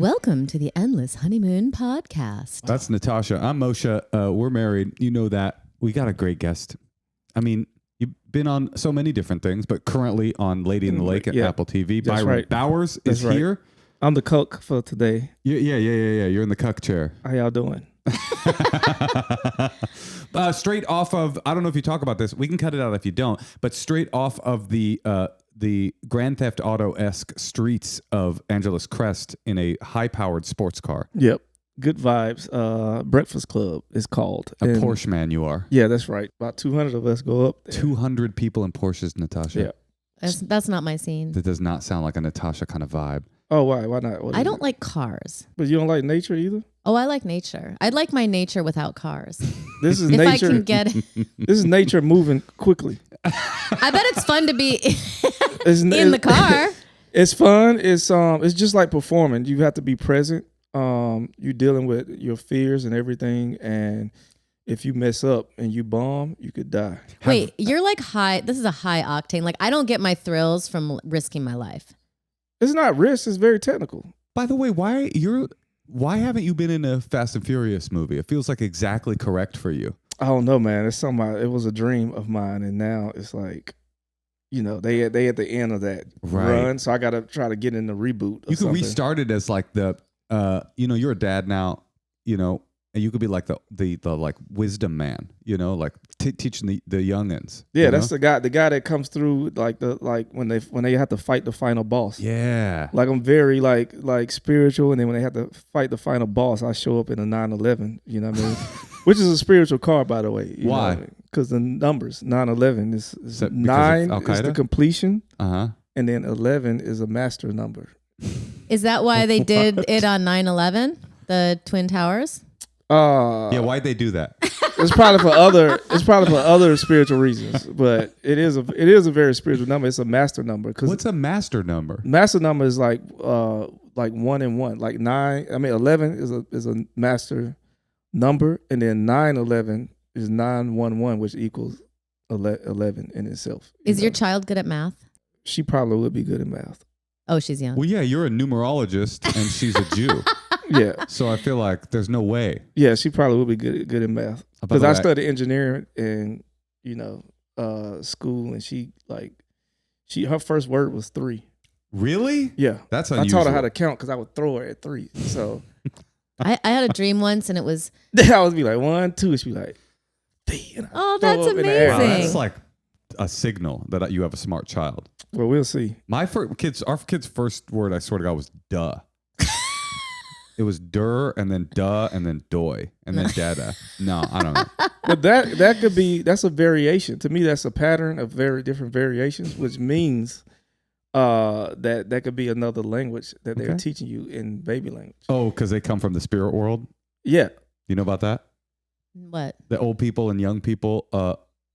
Welcome to the Endless Honeymoon Podcast. That's Natasha. I'm Moshe. We're married. You know that. We got a great guest. I mean, you've been on so many different things, but currently on Lady in the Lake at Apple TV. That's Byron right. Bowers is right. here. I'm the cook for today. Yeah. You're in the cuck chair. How y'all doing? Straight off of, I don't know if you talk about this. We can cut it out if you don't. But straight off of the Grand Theft Auto-esque streets of Angeles Crest in a high-powered sports car. Yep. Good vibes. Breakfast Club is called. A Porsche man you are. Yeah, that's right. About 200 of us go up there. 200 people in Porsches, Natasha. Yeah. That's not my scene. That does not sound like a Natasha kind of vibe. Oh, why? Why not? I don't like cars. But you don't like nature either? Oh, I like nature. I'd like my nature without cars. This is if nature. I can get it. This is nature moving quickly. I bet it's fun to be in the car. It's fun. It's just like performing. You have to be present. You're dealing with your fears and everything, and if you mess up and you bomb, you could die. Wait, you're like high. This is a high octane. Like I don't get my thrills from risking my life. It's not risk. It's very technical. By the way, why haven't you been in a Fast and Furious movie? It feels like exactly correct for you. I don't know, man. It's something. It was a dream of mine, and now it's like, they at the end of that run. So I got to try to get in the reboot. You could restart it as like the, you're a dad now, and you could be like the like wisdom man, like teaching the youngins. Yeah, that's the guy that comes through when they have to fight the final boss. Yeah, like I'm very like spiritual, and then when they have to fight the final boss, I show up in a 911. You know what I mean? Which is a spiritual car, by the way. Why? Because the numbers 911 is 9 is the completion, and then 11 is a master number. Is that why they did it on 9/11, the Twin Towers? Why'd they do that? It's probably for other spiritual reasons, but it is a very spiritual number. It's a master number. What's a master number? Master number is like 1 and 1, like 9. I mean, 11 is a master number, and then 9/11 is 911, which equals 11 in itself. Is your child good at math? She probably would be good at math. Oh, she's young. Well, yeah, you're a numerologist, and she's a Jew. Yeah. So I feel like there's no way. Yeah, she probably would be good at math. Because I studied engineering in school, and her first word was 3. Really? Yeah. That's unusual. I taught her how to count because I would throw her at 3. So I had a dream once, and it was. I would be like 1, 2, and she'd be like 3. Oh, that's amazing. Wow, that's like a signal that you have a smart child. Well, we'll see. Our kid's first word, I swear to God, was duh. It was dur, and then duh, and then doy, and then dada. No, I don't know. But that's a variation. To me, that's a pattern of very different variations, which means that could be another language that they're teaching you in baby language. Oh, because they come from the spirit world? Yeah. You know about that? What? The old people and young people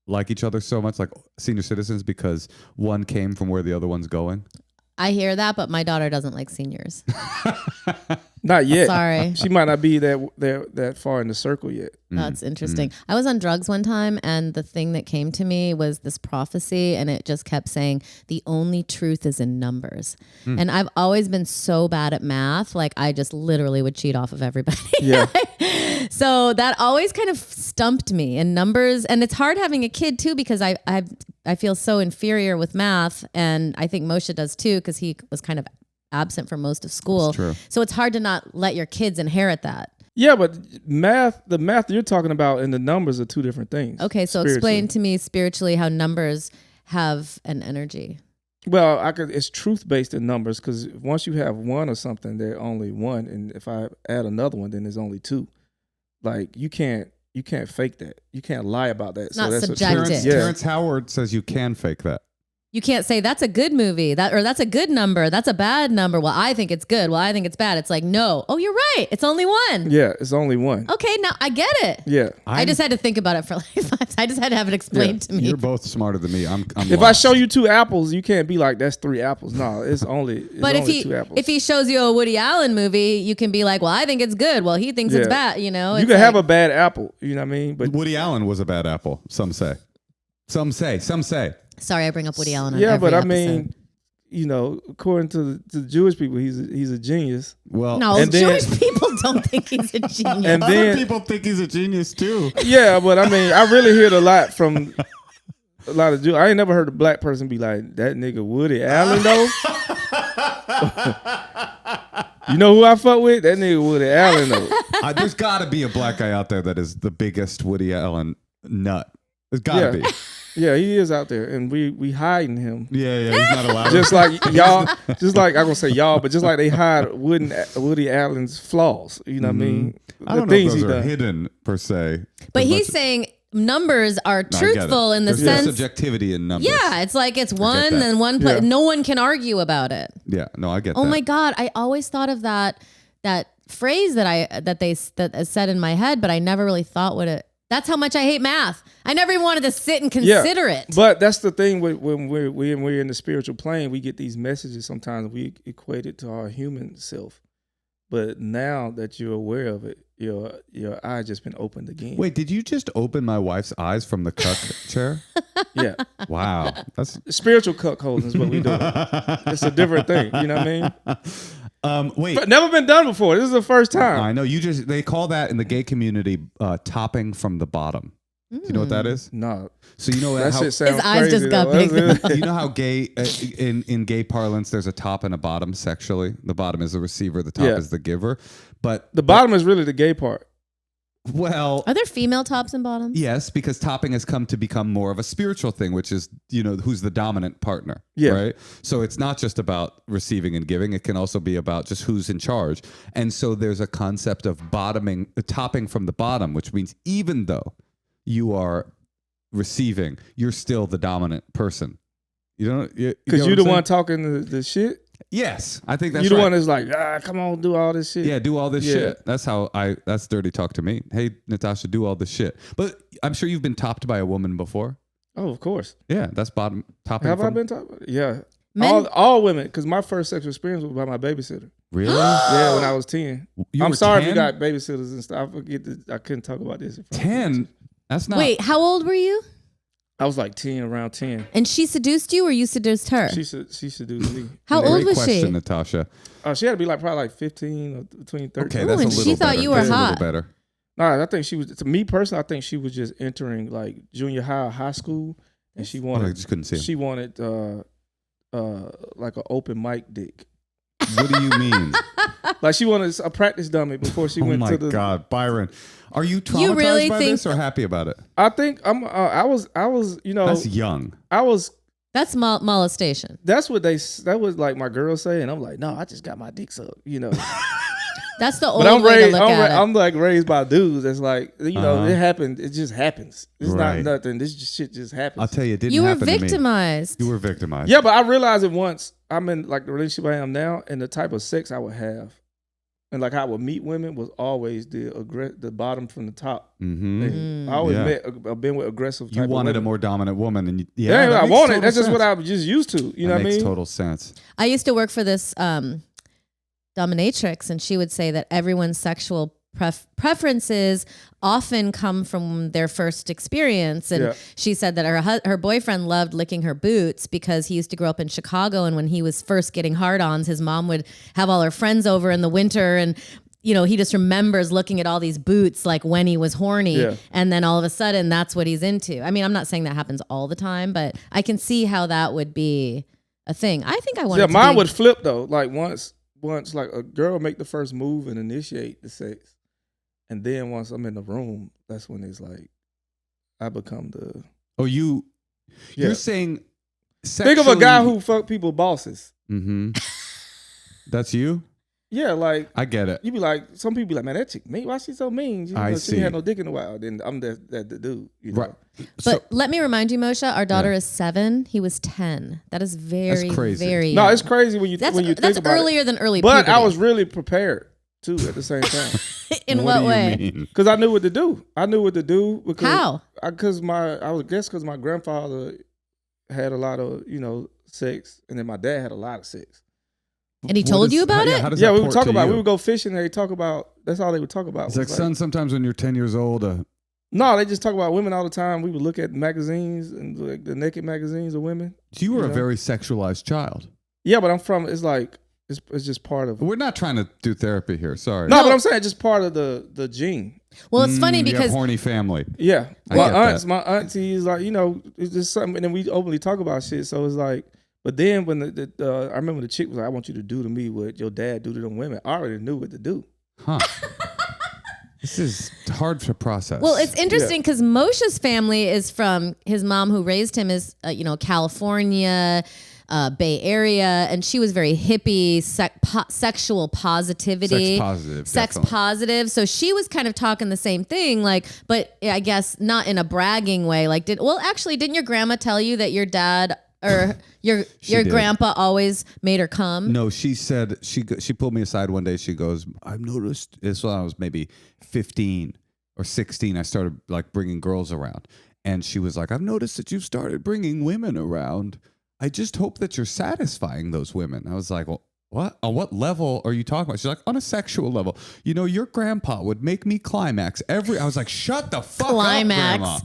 like each other so much, like senior citizens, because one came from where the other one's going. I hear that, but my daughter doesn't like seniors. Not yet. Sorry. She might not be that far in the circle yet. That's interesting. I was on drugs one time, and the thing that came to me was this prophecy, and it just kept saying, the only truth is in numbers. And I've always been so bad at math, like I just literally would cheat off of everybody. Yeah. So that always kind of stumped me in numbers. And it's hard having a kid too, because I feel so inferior with math, and I think Moshe does too, because he was kind of absent for most of school. That's true. So it's hard to not let your kids inherit that. Yeah, but the math you're talking about and the numbers are two different things. Okay, so explain to me spiritually how numbers have an energy. Well, it's truth-based in numbers, because once you have 1 or something, they're only 1, and if I add another one, then there's only 2. Like you can't fake that. You can't lie about that. It's not subjective. Terrence Howard says you can fake that. You can't say that's a good movie, that's a good number, that's a bad number. Well, I think it's good. Well, I think it's bad. It's like, no. Oh, you're right. It's only 1. Yeah, it's only 1. Okay, now I get it. Yeah. I just had to think about it for like 5 times. I just had to have it explained to me. You're both smarter than me. I'm if I show you 2 apples, you can't be like, that's 3 apples. No, it's only 2 apples. If he shows you a Woody Allen movie, you can be like, well, I think it's good. Well, he thinks it's bad. You can have a bad apple. You know what I mean? But Woody Allen was a bad apple. Some say. Sorry, I bring up Woody Allen on yeah, every but I episode. mean, according to the Jewish people, he's a genius. Well, no, and then- Jewish people don't think he's a genius. And other then- people think he's a genius too. Yeah, but I mean, I really hear it a lot from a lot of Jews. I ain't never heard a black person be like, that nigga Woody Allen though. You know who I fuck with? That nigga Woody Allen though. There's got to be a black guy out there that is the biggest Woody Allen nut. There's got to be. Yeah, he is out there, and we hiding him. Yeah, he's not allowed. Just like y'all, just like I'm gonna say y'all, but just like they hide Woody Allen's flaws. You know what I mean? I don't know if those are hidden per se. But he's saying numbers are truthful in the There's sense. subjectivity in numbers. Yeah, it's like it's one that. and one. Yeah. No one can argue about it. Yeah, no, I get that. Oh my God, I always thought of that phrase that is said in my head, but I never really thought what it. That's how much I hate math. I never even wanted to sit and consider it. But that's the thing when we're in the spiritual plane, we get these messages. Sometimes we equate it to our human self. But now that you're aware of it, your eye just been opened again. Wait, did you just open my wife's eyes from the cuck chair? Yeah. Wow, that's Spiritual cuckolding is what we do. It's a different thing. You know what I mean? wait. But never been done before. This is the first time. I know they call that in the gay community topping from the bottom. Do you know what that is? No. So you know That how shit sounds His eyes crazy, just got though. big. you know how gay in gay parlance there's a top and a bottom sexually. The bottom is the receiver, the top Yeah. is the giver. But The bottom is really the gay part. well, Are there female tops and bottoms? yes, because topping has come to become more of a spiritual thing, which is, who's the dominant partner. Yeah. Right. So it's not just about receiving and giving. It can also be about just who's in charge. And so there's a concept of topping from the bottom, which means even though you are receiving, you're still the dominant person. Because you're the one talking the shit. Yes, I think that's You're the right. one that's like, come on, do all this shit. Yeah, do all this Yeah. shit. That's dirty talk to me. Hey, Natasha, do all this shit. But I'm sure you've been topped by a woman before. Oh, of course. Yeah, that's topping. Have I been topped? Yeah. Men- All women, because my first sexual experience was by my babysitter. Really? Yeah, when I was 10. You I'm were sorry if 10? you got babysitters and stuff. I couldn't talk about this. In front of 10? That's not. Wait, how old were you? I was like 10, around 10. And she seduced you, or you seduced her? She seduced me. How Great old was question, she? Natasha. She had to be probably like 15 or between 13. Okay, Ooh, that's a and little she thought better. you were That's hot. A little better. Nah, I think she was, to me personally, I think she was just entering like junior high or high school. And she I wanted, just couldn't see him. she wanted like an open mic dick. What do you mean? Like she wanted a practice dummy before she Oh went my to the. God, Byron, are you traumatized You really by think- this or happy about it? I think I was That's young. I was. That's molestation. That's what that was like my girls say, and I'm like, no, I just got my dick sucked, That's the old But I'm way raised, to look at it. I'm like raised by dudes. That's like it happened. It just happens. It's Right. not nothing. This shit just happens. I'll tell you, it didn't You were happen to me. victimized. You were victimized. Yeah, but I realized it once. I'm in like the relationship I am now, and the type of sex I would have, and like how I would meet women was always the bottom from the top. Mm-hmm. And I always I've been with aggressive. You Type wanted of a women. more dominant woman, and Yeah, that I makes wanted. total That's just what sense. I was just used to. You know what I Makes mean? total sense. I used to work for this dominatrix, and she would say that everyone's sexual preferences often come from their first experience. And she said that her boyfriend loved licking her boots because he used to grow up in Chicago, and when he was first getting hard-ons, his mom would have all her friends over in the winter, and he just remembers looking at all these boots like when he was horny. Yeah. And then all of a sudden that's what he's into. I mean, I'm not saying that happens all the time, but I can see how that would be a thing. I think I want Yeah, mine would flip though. Like once like a girl make the first move and initiate the sex, and then once I'm in the room, that's when it's like I become the. Oh, you're saying. Think of a guy who fuck people bosses. Mm-hmm. That's you. Yeah, like I get it. you be like, some people be like, man, that chick mean. Why she so mean? I She see. ain't had no dick in a while. Then I'm that the dude. Right. But let me remind you, Moshe, our daughter is 7. He was 10. That is very, crazy. very. No, it's crazy when you That's think about earlier it. than early. But I puberty. was really prepared too at the same time. In what do way? you mean? Because I knew what to do. Because How? Because my grandfather had a lot of sex, and then my dad had a lot of sex. And he told you about it? How does Yeah, that we would port talk to about. you? We would go fishing, and they talk about. That's all they would talk about. It's like, was son, sometimes when you're 10 years old, no, they just talk about women all the time. We would look at magazines and like the naked magazines of women. you were a very sexualized child. Yeah, but I'm from. It's like it's just part of. We're not trying to do therapy here. Sorry. No, but I'm saying just part of the gene. Well, it's funny You have because horny family. Yeah, I get that. my aunties, like it's just something, and then we openly talk about shit. So it's like, but then when I remember the chick was like, "I want you to do to me what your dad do to them women." I already knew what to do. Huh. This is hard to process. well, it's interesting because Moshe's family is from his mom who raised him is California. Bay Area, and she was very hippie, sexual positivity, sex positive. So she was kind of talking the same thing, like, but I guess not in a bragging way. Like, didn't your grandma tell you that your dad or your grandpa always made her come? No, she said she pulled me aside one day. She goes, "I've noticed." This when I was maybe 15 or 16. I started like bringing girls around, and she was like, "I've noticed that you've started bringing women around. I just hope that you're satisfying those women." I was like, "Well, what? On what level are you talking about?" She's like, "On a sexual level. Your grandpa would make me climax every." I was like, "Shut the fuck up, Grandma."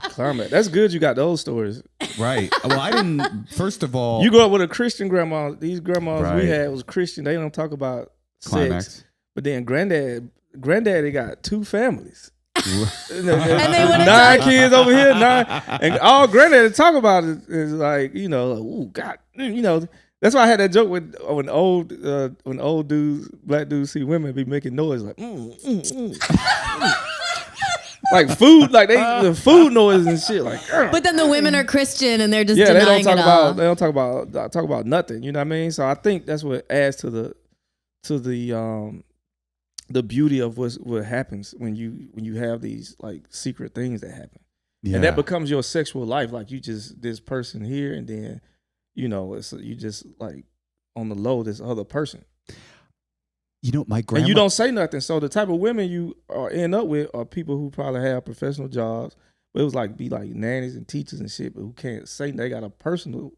Climax. That's good. You got those stories, right? Well, I didn't. First of all, you go up with a Christian grandma. These grandmas right. we had was Christian. They don't talk about climax. Sex. But then granddaddy got 2 families. And they 9 kids over here, 9, and all granddaddy talk about is like, oh God, that's why I had that joke with when old dudes, black dudes see women be making noise like like food, like the food noise and shit, like. But then the women are Christian and they're just they denying don't talk it about all. they don't talk about nothing. You know what I mean? So I think that's what adds to the beauty of what happens when you have these like secret things that happen, and that becomes your sexual life. Like you just this person here, and then you just like on the low this other person. My grandma, and you don't say nothing. So the type of women you end up with are people who probably have professional jobs. But it was like be like nannies and teachers and shit, but who can't say they got a personal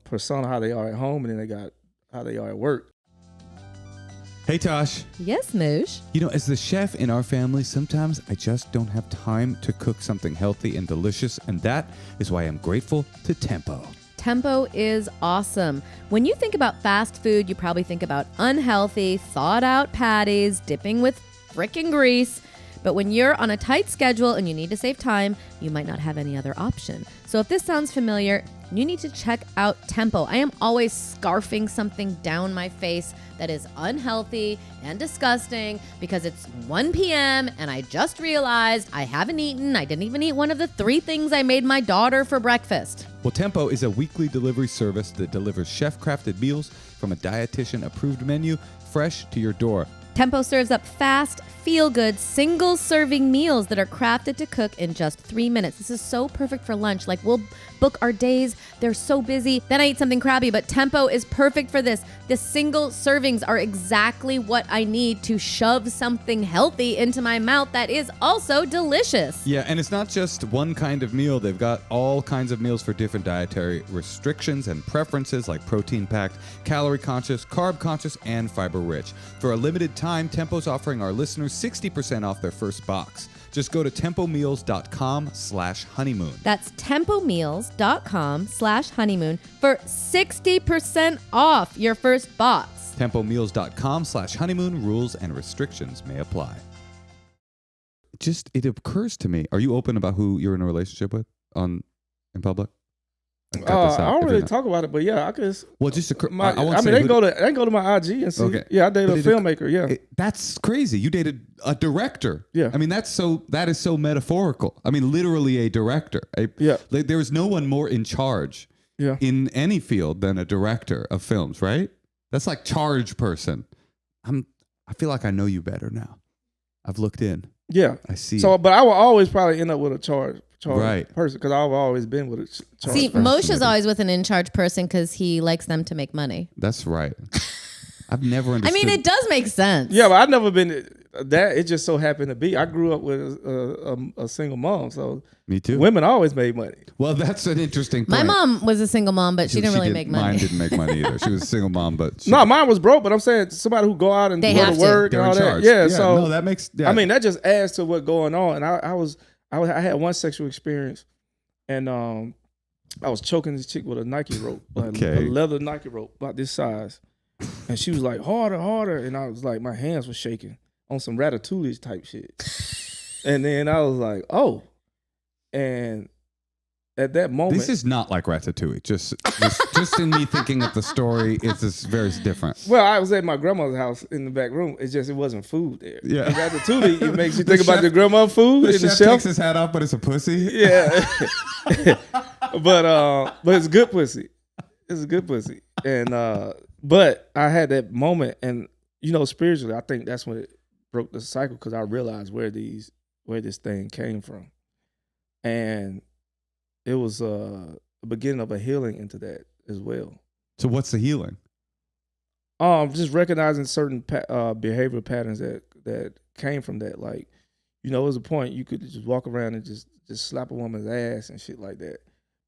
persona how they are at home, and then they got how they are at work. Hey, Tosh. Yes, Moshe. As the chef in our family, sometimes I just don't have time to cook something healthy and delicious, and that is why I'm grateful to Tempo. Tempo is awesome. When you think about fast food, you probably think about unhealthy, thawed-out patties dipping with frickin' grease. But when you're on a tight schedule and you need to save time, you might not have any other option. So if this sounds familiar, you need to check out Tempo. I am always scarfing something down my face that is unhealthy and disgusting because it's 1 p.m. and I just realized I haven't eaten. I didn't even eat one of the 3 things I made my daughter for breakfast. Well, Tempo is a weekly delivery service that delivers chef-crafted meals from a dietitian-approved menu fresh to your door. Tempo serves up fast, feel-good, single-serving meals that are crafted to cook in just 3 minutes. This is so perfect for lunch. Like, we'll book our days. They're so busy. Then I eat something crabby, but Tempo is perfect for this. The single servings are exactly what I need to shove something healthy into my mouth that is also delicious. Yeah, and it's not just one kind of meal. They've got all kinds of meals for different dietary restrictions and preferences, like protein-packed, calorie-conscious, carb-conscious, and fiber-rich. For a limited time, Tempo's offering our listeners 60% off their first box. Just go to tempomeals.com/honeymoon. That's tempomeals.com/honeymoon for 60% off your first box. Tempomeals.com/honeymoon. Rules and restrictions may apply. It occurs to me, are you open about who you're in a relationship with in public? I don't really talk about it, but yeah, I could. Well, just they can go to my IG and see. Okay. Yeah, I dated a filmmaker. Yeah, that's crazy. You dated a director. Yeah, I mean that is so metaphorical. I mean literally a director. There is no one more in charge. Yeah. In any field than a director of films, right? That's like charge person. I feel like I know you better now. I've looked in. Yeah, I see. So, but I will always probably end up with a charge right. person because I've always been with a charge See, person. Moshe's always with an in-charge person because he likes them to make money. That's right. I've never understood. I mean, it does make sense. Yeah, but I've never been that. It just so happened to be. I grew up with a single mom, so me too. Women always made money. Well, that's an interesting point. My mom was a single mom, but she didn't really make money. Mine didn't make money either. She was a single mom, but mine was broke. But I'm saying somebody who go out and go to work and all that. Yeah, so no, that makes. Yeah. I mean, that just adds to what's going on. And I had one sexual experience, and I was choking this chick with a Nike rope, like a Okay. leather Nike rope about this size. And she was like, harder, harder. And I was like, my hands were shaking on some Ratatouille type shit. And then I was like, oh. And at that moment. This is not like Ratatouille. Just in me thinking of the story, it's just very different. Well, I was at my grandmother's house in the back room. It's just, it wasn't food there. Yeah. And Ratatouille, it makes you think The about your grandma's food The in the chef shelf. takes his hat off, but it's a pussy. Yeah. but it's good pussy. It's a good pussy. And but I had that moment, and you know, spiritually, I think that's when it broke the cycle, because I realized where this thing came from. And it was the beginning of a healing into that as well. So what's the healing? Just recognizing certain behavioral patterns that came from that. Like, you know, there was a point you could just walk around and just slap a woman's ass and shit like that.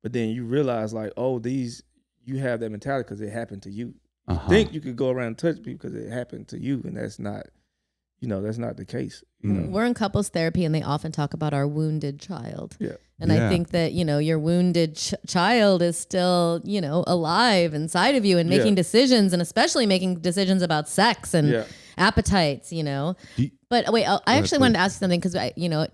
But then you realize, like, oh, you have that mentality because it happened to you. You think you could go around and touch people because it happened to you, and that's not, that's not the case. You know? We're in couples therapy, and they often talk about our wounded child. Yeah. And I think that, your wounded child is still, alive inside of you and making decisions, and especially making decisions about sex and appetites, But wait, I actually wanted to ask you something, because,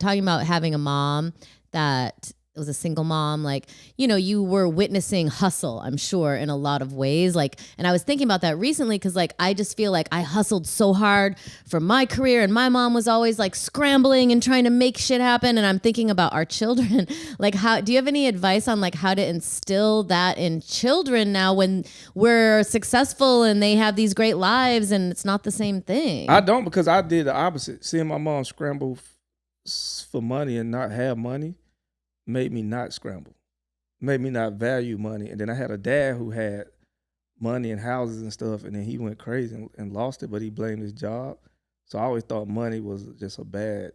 talking about having a mom that was a single mom, like, you were witnessing hustle, I'm sure, in a lot of ways. Like, and I was thinking about that recently, because, like, I just feel like I hustled so hard for my career, and my mom was always like scrambling and trying to make shit happen. And I'm thinking about our children. Like, do you have any advice on like how to instill that in children now when we're successful and they have these great lives and it's not the same thing? I don't, because I did the opposite. Seeing my mom scramble for money and not have money made me not scramble, made me not value money. And then I had a dad who had money and houses and stuff, and then he went crazy and lost it, but he blamed his job. So I always thought money was just a bad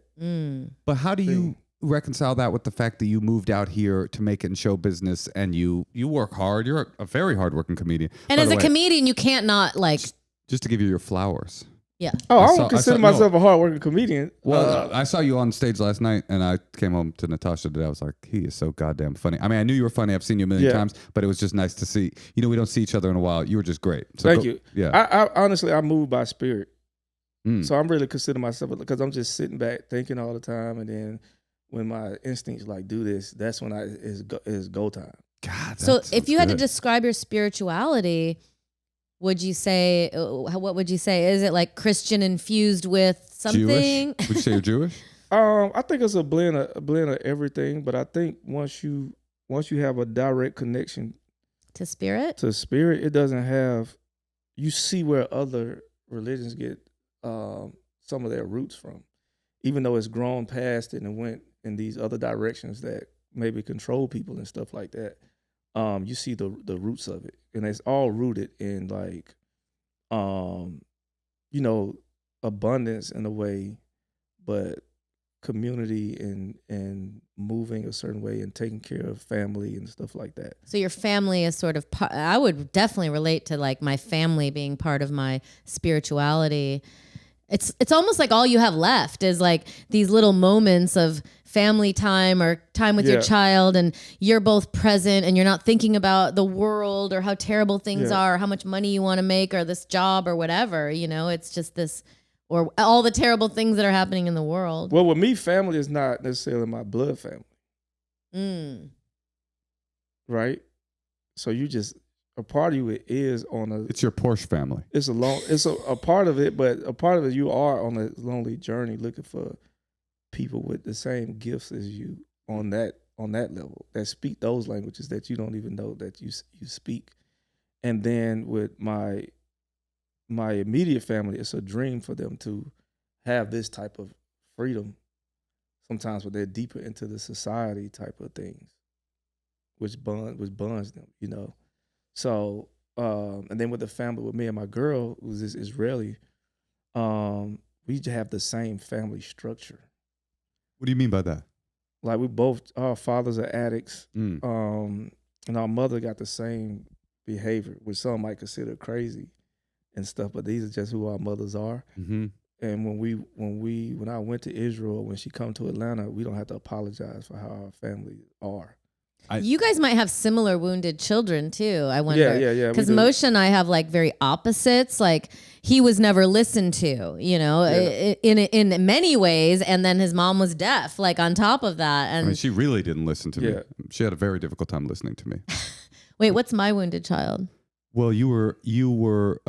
But how do thing. you reconcile that with the fact that you moved out here to make it in show business, and you work hard? You're a very hardworking comedian. And By as the a way, comedian, you can't not like, just to give you your flowers. yeah. Oh, I I don't consider myself a hardworking comedian. Well, I saw you on stage last night, and I came home to Natasha today. I was like, he is so goddamn funny. I mean, I knew you were funny. I've seen you a million times, but it was just nice to see. We don't see each other in a while. You were just great. So Thank you. Yeah. I honestly, I move by spirit. So I'm really considering myself, because I'm just sitting back thinking all the time, and then when my instincts like do this, that's when it's go time. God. So if you had to describe your spirituality, would you say, what would you say? Is it like Christian infused with something? Jewish? Would you say you're Jewish? I think it's a blend of everything, but I think once you have a direct connection To spirit? it doesn't have, you see where other religions get some of their roots from, even though it's grown past it and went in these other directions that maybe control people and stuff like that. You see the roots of it, and it's all rooted in like, abundance in a way, but community and moving a certain way and taking care of family and stuff like that. So your family is sort of, I would definitely relate to like my family being part of my spirituality. It's almost like all you have left is like these little moments of family time or time with your child, and you're both present and you're not thinking about the world or how terrible things are, or how much money you want to make or this job or whatever, it's just this, or all the terrible things that are happening in the world. Well, with me, family is not necessarily my blood family. Right? So a part of you is It's your Porsche family. It's a part of it, but a part of it, you are on a lonely journey looking for people with the same gifts as you on that level, that speak those languages that you don't even know that you speak. And then with my immediate family, it's a dream for them to have this type of freedom sometimes, but they're deeper into the society type of things, which bonds them, So, and then with the family, with me and my girl, who's this Israeli, we have the same family structure. What do you mean by that? Like our fathers are addicts, and our mother got the same behavior, which some might consider crazy and stuff, but these are just who our mothers are. Mm-hmm. And when I went to Israel, when she come to Atlanta, we don't have to apologize for how our families are. You guys might have similar wounded children too. I wonder. Yeah. Because Moshe and I have like very opposites. Like he was never listened to, in many ways, and then his mom was deaf. Like on top of that, and I mean, she really didn't listen to me. She had a very difficult time listening to me. Wait, what's my wounded child? Well, you were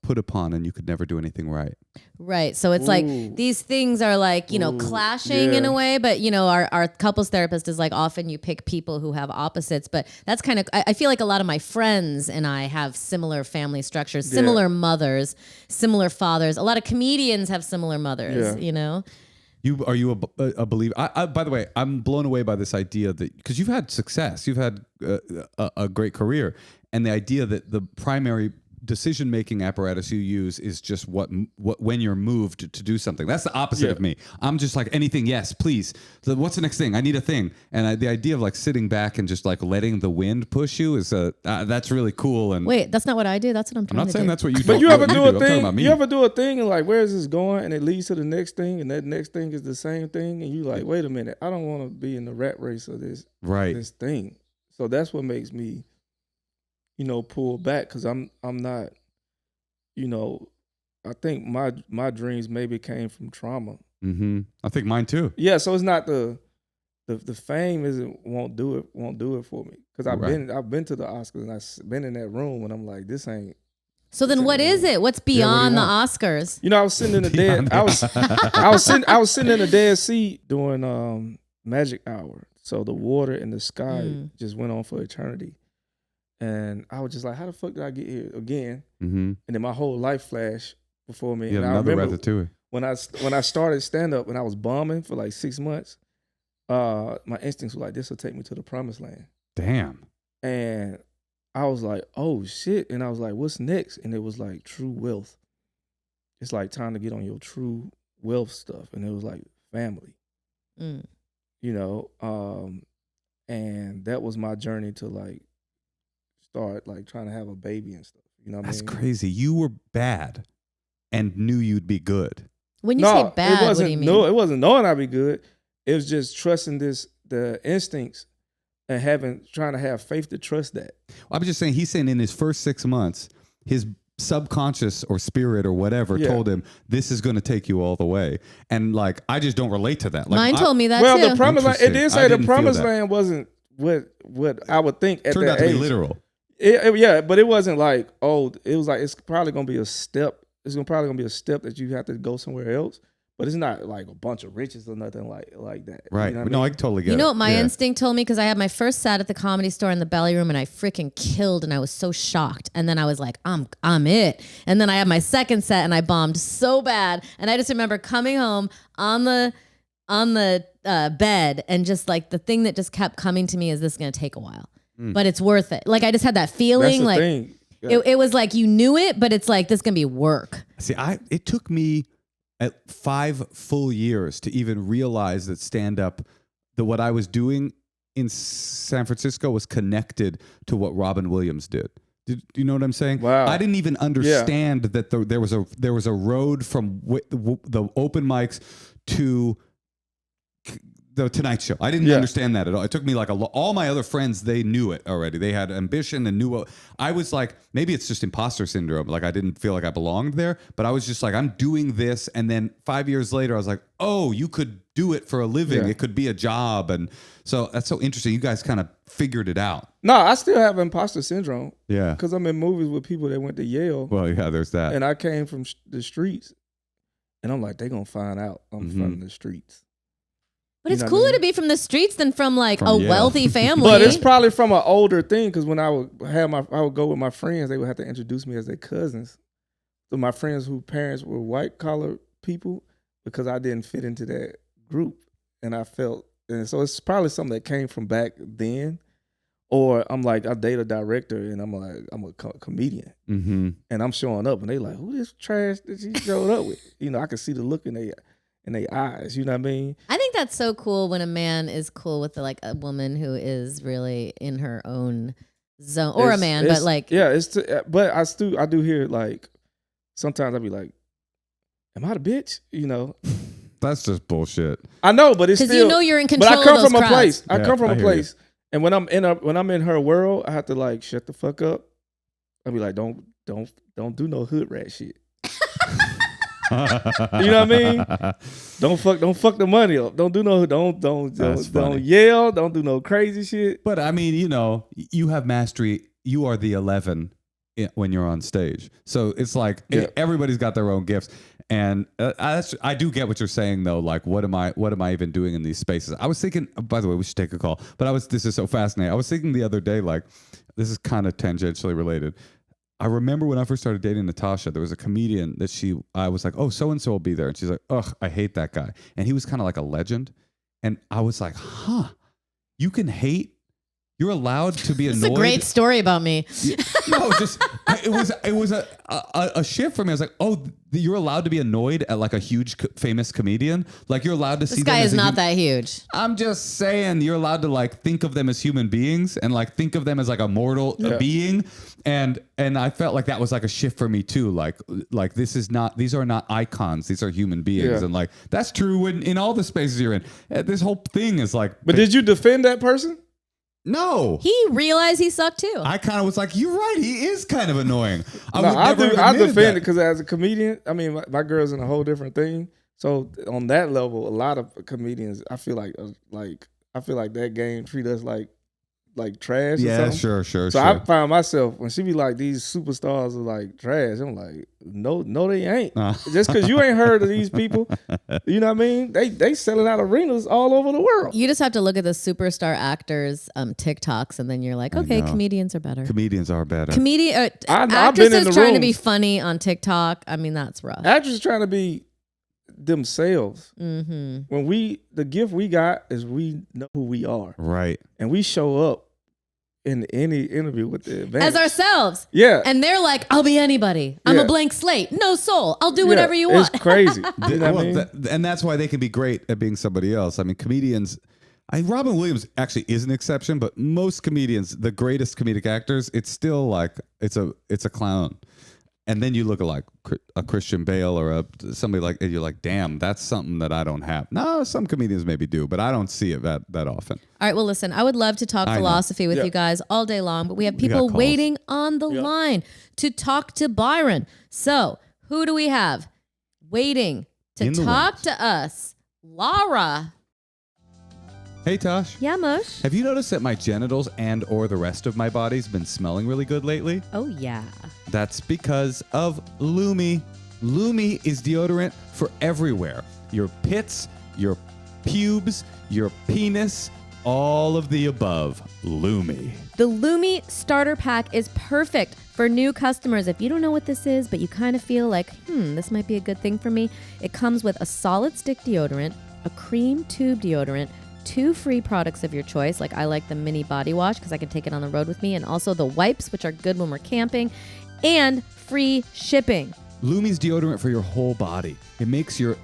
put upon, and you could never do anything right. Right. So it's like these things are like, clashing in a way. But, our couples therapist is like often you pick people who have opposites. But that's kind of, I feel like a lot of my friends and I have similar family structures, similar mothers, similar fathers. A lot of comedians have similar mothers, Are you a believer? By the way, I'm blown away by this idea that because you've had success, you've had a great career, and the idea that the primary decision-making apparatus you use is just what when you're moved to do something. That's the opposite of me. I'm just like anything, yes, please. So what's the next thing? I need a thing. And the idea of like sitting back and just like letting the wind push you is that's really cool. And wait, that's not what I do. That's what I'm trying to do. I'm not saying that's what you do. But you ever do a thing? You ever do a thing and like, where is this going? And it leads to the next thing, and that next thing is the same thing, and you like, wait a minute, I don't want to be in the rat race of this thing. So that's what makes me, pull back, because I'm not. I think my dreams maybe came from trauma. Mm-hmm. I think mine too. Yeah, so it's not the fame won't do it for me, because I've been to the Oscars and I've been in that room and I'm like, this ain't. So then, what is it? What's beyond the Oscars? I was sitting in the dead. I was sitting in the dead sea during Magic Hour. So the water and the sky just went on for eternity. And I was just like, how the fuck did I get here again? Mm-hmm. And then my whole life flashed before me. Yeah, and another I remember Ratatouille. when I started stand-up and I was bombing for like 6 months, my instincts were like, this will take me to the promised land. Damn. And I was like, oh shit. And I was like, what's next? And it was like true wealth. It's like time to get on your true wealth stuff. And it was like family. And that was my journey to like start like trying to have a baby and stuff. That's crazy. You were bad and knew you'd be good. When you say bad, what do you mean? No, it wasn't knowing I'd be good. It was just trusting the instincts and trying to have faith to trust that. Well, I'm just saying, he's saying in his first 6 months, his subconscious or spirit or whatever told him this is going to take you all the way. And like, I just don't relate to that. Like, mine told me that too. Well, the promised land, it did say the promised land wasn't what I would think at turned that out to age. Be literal. But it wasn't like, it was like, it's probably going to be a step. It's probably going to be a step that you have to go somewhere else. But it's not like a bunch of riches or nothing like that. Right. You know what No, I I mean? totally get it. You know what my instinct told me? Because I had my first set at the Comedy Store in the Belly Room and I freaking killed and I was so shocked. And then I was like, I'm it. And then I had my second set and I bombed so bad. And I just remember coming home on the bed and just like the thing that just kept coming to me is this is going to take a while. But it's worth it. Like I just had that feeling. That's the like thing. Yeah. It was like you knew it, but it's like this is going to be work. See, it took me at 5 full years to even realize that stand-up, that what I was doing in San Francisco was connected to what Robin Williams did. Do you know what I'm saying? Wow. I didn't even understand that there was a road from the open mics to the Tonight Show. I didn't understand that at all. It took me like all my other friends, they knew it already. They had ambition and knew I was like, maybe it's just imposter syndrome. Like I didn't feel like I belonged there, but I was just like, I'm doing this. And then 5 years later, I was like, oh, you could do it for a living. Yeah. It could be a job. And so that's so interesting. You guys kind of figured it out. No, I still have imposter syndrome. Yeah. Because I'm in movies with people that went to Yale. Well, yeah, there's that. And I came from the streets. And I'm like, they're going to find out I'm from the streets. But it's cooler to be from the streets than from wealthy family. But it's probably from an older thing, because when I would go with my friends, they would have to introduce me as their cousins. So my friends whose parents were white collar people, because I didn't fit into that group, and so it's probably something that came from back then. Or I'm like, I date a director, and I'm a comedian, and I'm showing up, and they like, who this trash that she showed up with? I can see the look in their eyes, you know what I mean? I think that's so cool when a man is cool with a woman who is really in her own zone, or a man, but like but I do hear like sometimes I be like, "Am I the bitch?" That's just bullshit. I know, but it's still because you're in control. But I come of those from a crowds. place. I come from a place, And when I'm in her world, I have to like shut the fuck up. I'll be like, don't do no hood rat shit. You know what I mean? Don't fuck the money up. Don't yell. Don't do no crazy shit. But I mean, you have mastery. You are the 11 when you're on stage. So it's like everybody's got their own gifts. And I do get what you're saying though. Like, what am I even doing in these spaces? I was thinking, by the way, we should take a call. But this is so fascinating. I was thinking the other day, like, this is kind of tangentially related. I remember when I first started dating Natasha, there was a comedian that I was like, oh, so-and-so will be there. And she's like, ugh, I hate that guy. And he was kind of like a legend. And I was like, huh, you can hate? You're allowed to be annoyed? It's a great story about me. No, it was a shift for me. I was like, oh, you're allowed to be annoyed at like a huge famous comedian? Like you're allowed to see this guy is not that huge. I'm just saying you're allowed to like think of them as human beings and like think of them as like a mortal being. And I felt like that was like a shift for me too. Like these are not icons. These are human beings. Yeah. And like, that's true in all the spaces you're in. This whole thing is like. But did you defend that person? No. He realized he sucked too. I kind of was like, you're right. He is kind of annoying. I defend it because as a comedian, I mean, my girl's in a whole different thing. So on that level, a lot of comedians, I feel like that game treat us like trash. Yeah, or something. sure. So I find myself when she be like, these superstars are like trash. I'm like, no, they ain't. Just because you ain't heard of these people, you know what I mean? They selling out arenas all over the world. You just have to look at the superstar actors TikToks, and then you're like, okay, comedians are better. Comedians are better. Actresses trying to be funny on TikTok. I mean, that's rough. Actresses trying to be themselves. Mm-hmm. When the gift we got is we know who we are, right? And we show up in any interview with the advantage. As ourselves. Yeah. And they're like, I'll be anybody. I'm a blank slate, no soul. I'll do whatever you want. It's crazy. You know what I mean? And that's why they can be great at being somebody else. I mean, comedians. Robin Williams actually is an exception, but most comedians, the greatest comedic actors, it's still like it's a clown. And then you look at like a Christian Bale or somebody like, and you're like, damn, that's something that I don't have. No, some comedians maybe do, but I don't see it that often. All right, well, listen, I would love to talk philosophy with you guys all day long, but we have people waiting on the line to talk to Byron. So who do we have waiting to talk to us? Laura. Hey, Tosh. Yeah, Moshe. Have you noticed that my genitals and or the rest of my body's been smelling really good lately? Oh, yeah. That's because of Lumi. Lumi is deodorant for everywhere. Your pits, your pubes, your penis, all of the above. Lumi. The Lumi Starter Pack is perfect for new customers. If you don't know what this is, but you kind of feel like, this might be a good thing for me, it comes with a solid stick deodorant, a cream tube deodorant, 2 free products of your choice. Like I like the mini body wash because I can take it on the road with me, and also the wipes, which are good when we're camping, and free shipping. Lumi's deodorant for your whole body. It makes your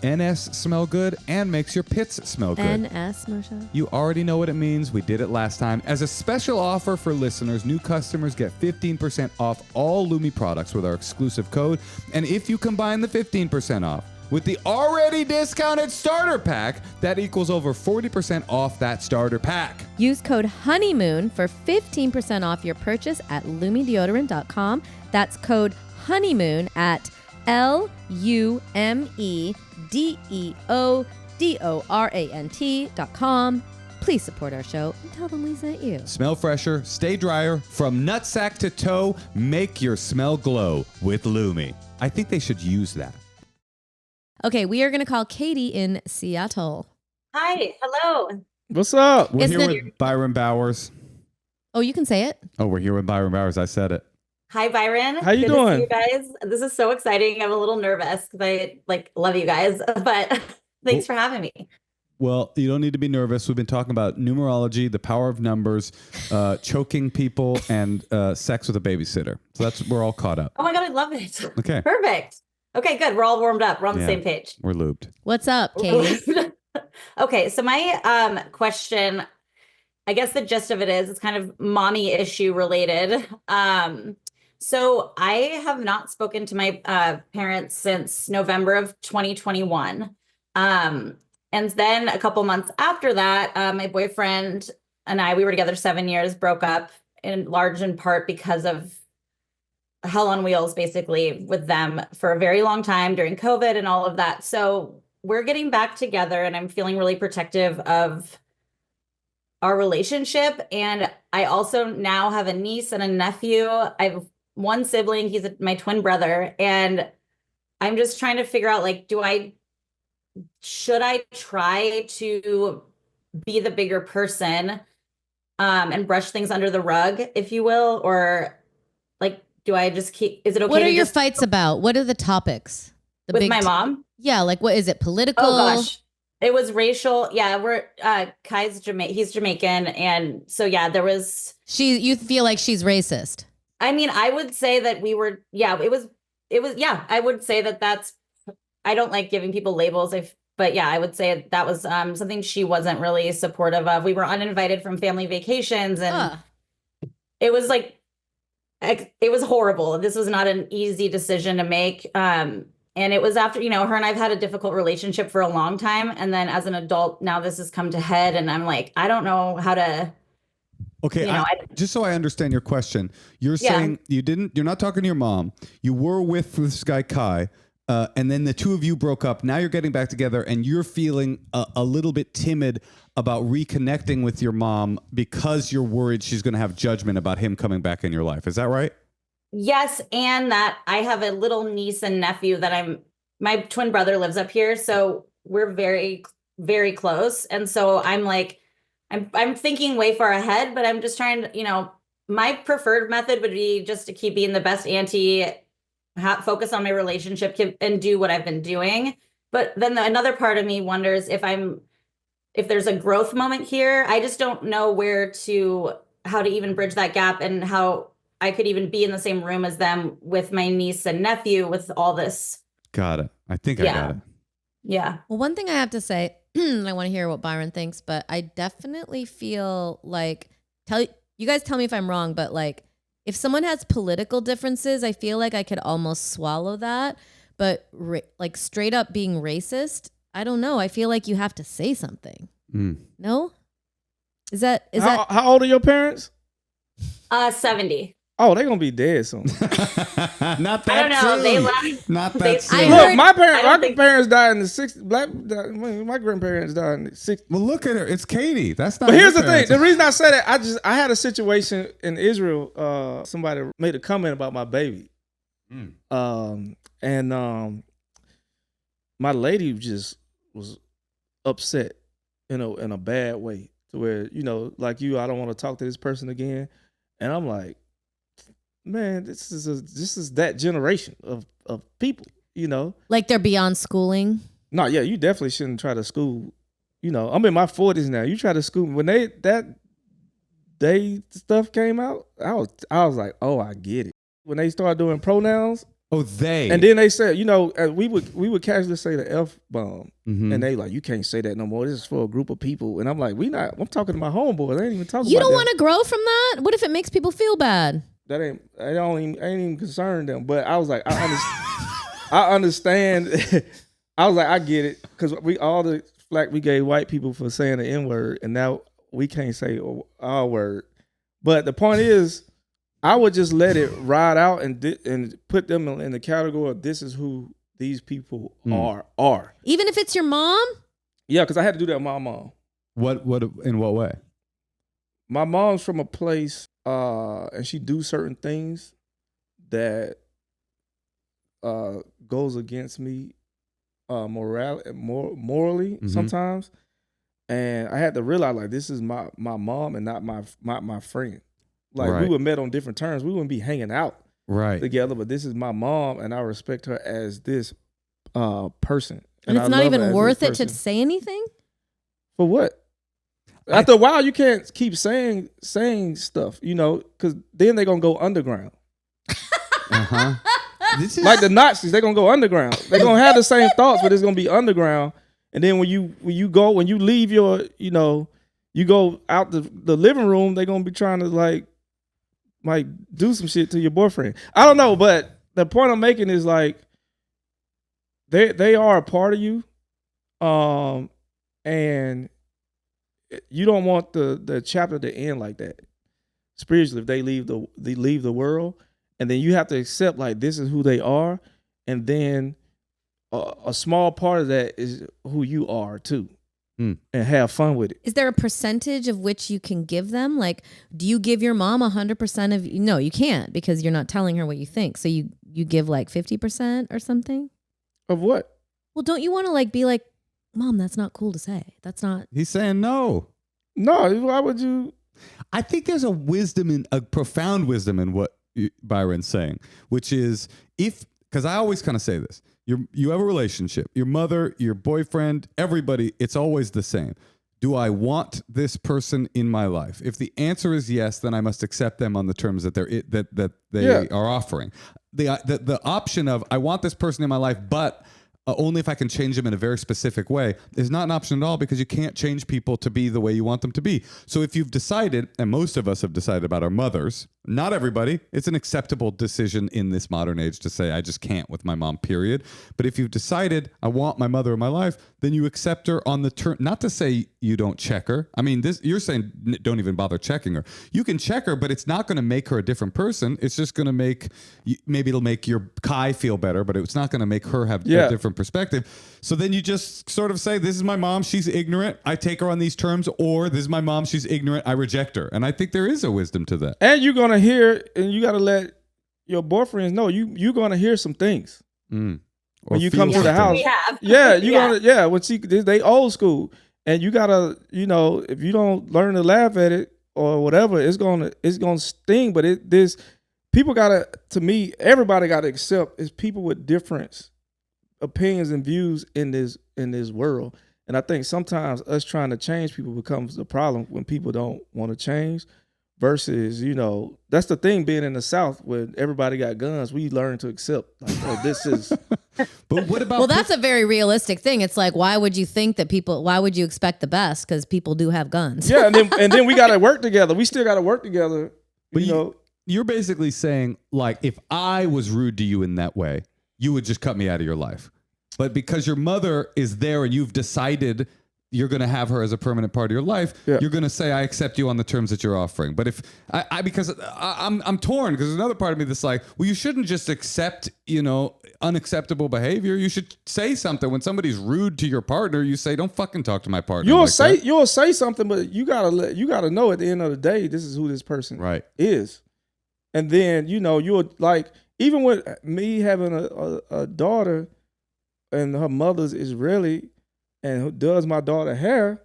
NS smell good and makes your pits smell good. NS, Moshe? You already know what it means. We did it last time. As a special offer for listeners, new customers get 15% off all Lumi products with our exclusive code. And if you combine the 15% off with the already discounted starter pack, that equals over 40% off that starter pack. Use code HONEYMOON for 15% off your purchase at lumideodorant.com. That's code HONEYMOON at LUMEDEODORANT.com. Please support our show and tell them we sent you. Smell fresher, stay drier, from nutsack to toe, make your smell glow with Lumi. I think they should use that. Okay, we are going to call Katie in Seattle. Hi, hello. What's up? We're here with Byron Bowers. Oh, you can say it. Oh, we're here with Byron Bowers. I said it. Hi, Byron. How you Good doing? To see you guys. This is so exciting. I'm a little nervous because I love you guys, but thanks for having me. Well, you don't need to be nervous. We've been talking about numerology, the power of numbers, choking people, and sex with a babysitter. So we're all caught up. Oh my God, I love it. Okay. Perfect. Okay, good. We're all warmed up. We're on the same page. We're lubed. What's up, Katie? Okay, so my question, I guess the gist of it is it's kind of mommy issue related. So I have not spoken to my parents since November of 2021. And then a couple months after that, my boyfriend and we were together 7 years, broke up in large in part because of hell on wheels, basically, with them for a very long time during COVID and all of that. So we're getting back together, and I'm feeling really protective of our relationship. And I also now have a niece and a nephew. I have one sibling. He's my twin brother. And I'm just trying to figure out, like, should I try to be the bigger person and brush things under the rug, if you will? Or like, do I just is it okay? What are your fights about? What are the topics? With my mom? Yeah, like what is it? Political? Oh gosh. It was racial. Yeah, Kai's he's Jamaican, and so yeah, there was you feel like she's racist. I mean, I would say that it was yeah, I would say that's I don't like giving people labels, but yeah, I would say that was something she wasn't really supportive of. We were uninvited from family vacations, and it was like it was horrible. This was not an easy decision to make. And it was after, her and I've had a difficult relationship for a long time. And then as an adult, now this has come to head, and I'm like, I don't know how to. Okay. Just so I understand your question, you're saying you're not talking to your mom. You were with this guy, Kai, and then the two of you broke up. Now you're getting back together, and you're feeling a little bit timid about reconnecting with your mom because you're worried she's going to have judgment about him coming back in your life. Is that right? Yes, and that I have a little niece and nephew my twin brother lives up here, so we're very, very close. And so I'm like, I'm thinking way far ahead, but I'm just trying to, my preferred method would be just to keep being the best auntie, focus on my relationship and do what I've been doing. But then another part of me wonders if there's a growth moment here. I just don't know how to even bridge that gap, and how I could even be in the same room as them with my niece and nephew with all this. Got it. I think I got it. Yeah. Well, one thing I have to say, I want to hear what Byron thinks, but I definitely feel like, you guys tell me if I'm wrong, but like if someone has political differences, I feel like I could almost swallow that. But like straight up being racist, I don't know. I feel like you have to say something. No? Is that how old are your parents? 70. Oh, they're gonna be dead soon. Not that I don't know. soon. They left. Not that soon. Look, my parents died in the 60s. My grandparents died in the 60s. Well, look at her. It's Katie. That's not. But here's the thing. The reason I said it, I had a situation in Israel. Somebody made a comment about my baby, and my lady just was upset, in a bad way, to where like I don't want to talk to this person again, and I'm like, man, this is that generation of people, like they're beyond schooling. No, yeah, you definitely shouldn't try to school. I'm in my 40s now. You try to school when that stuff came out, I was like, oh, I get it. When they started doing pronouns, and then they said, we would casually say the F bomb, and they like, you can't say that no more. This is for a group of people, and I'm like, I'm talking to my homeboys. I ain't even talking. You don't want to grow from that. What if it makes people feel bad? That ain't even concerned them. But I was like, I understand. I was like, I get it, because all the flack we gave white people for saying the N-word, and now we can't say our word. But the point is, I would just let it ride out and put them in the category of this is who these people are. Even if it's your mom? Yeah, because I had to do that with my mom. What in what way? My mom's from a place, and she do certain things that goes against me morally sometimes. And I had to realize, like, this is my mom and not my friend. Like, we were met on different terms. We wouldn't be hanging out together, but this is my mom, and I respect her as this person. And it's not even worth it to say anything? For what? After a while, you can't keep saying stuff, because then they're going to go underground. This is like the Nazis. They're going to go underground. They're going to have the same thoughts, but it's going to be underground. And then when you leave your, you go out the living room, they're going to be trying to like do some shit to your boyfriend. I don't know, but the point I'm making is like they are a part of you, and you don't want the chapter to end like that. Spiritually, if they leave the world, and then you have to accept like this is who they are, and then a small part of that is who you are too. And have fun with it. Is there a percentage of which you can give them? Like, do you give your mom 100% of? No, you can't, because you're not telling her what you think. So you give like 50% or something. Of what? Well, don't you want to like be like, Mom, that's not cool to say. That's not. He's saying no. No, why would you? I think there's a profound wisdom in what Byron's saying, which is because I always kind of say this. You have a relationship, your mother, your boyfriend, everybody, it's always the same. Do I want this person in my life? If the answer is yes, then I must accept them on the terms that they are offering. The option of I want this person in my life, but only if I can change them in a very specific way is not an option at all, because you can't change people to be the way you want them to be. So if you've decided, and most of us have decided about our mothers, not everybody, it's an acceptable decision in this modern age to say, I just can't with my mom, period. But if you've decided, I want my mother in my life, then you accept her on the turn, not to say you don't check her. I mean, you're saying don't even bother checking her. You can check her, but it's not going to make her a different person. It's just going to maybe it'll make your Kai feel better, but it's not going to make her have a different perspective. So then you just sort of say, this is my mom, she's ignorant, I take her on these terms, or this is my mom, she's ignorant, I reject her. And I think there is a wisdom to that. And you're going to hear, and you got to let your boyfriends know, you're going to hear some things. When you come to the house. When they old school. And you got to, if you don't learn to laugh at it or whatever, it's going to sting. But people got to me, everybody got to accept is people with different opinions and views in this world. And I think sometimes us trying to change people becomes the problem when people don't want to change. Versus, that's the thing being in the South where everybody got guns. We learn to accept, like, oh, this is. But what about? Well, that's a very realistic thing. It's like, why would you think that why would you expect the best? Because people do have guns. Yeah, and then we got to work together. We still got to work together. You're basically saying, like, if I was rude to you in that way, you would just cut me out of your life. But because your mother is there and you've decided you're going to have her as a permanent part of your life, you're going to say, I accept you on the terms that you're offering. But if because I'm torn, because there's another part of me that's like, well, you shouldn't just accept, unacceptable behavior. You should say something. When somebody's rude to your partner, you say, don't fucking talk to my partner. You'll say something, but you gotta know at the end of the day, this is who this person is. And then, you're like, even with me having a daughter and her mother's Israeli, and who does my daughter hair,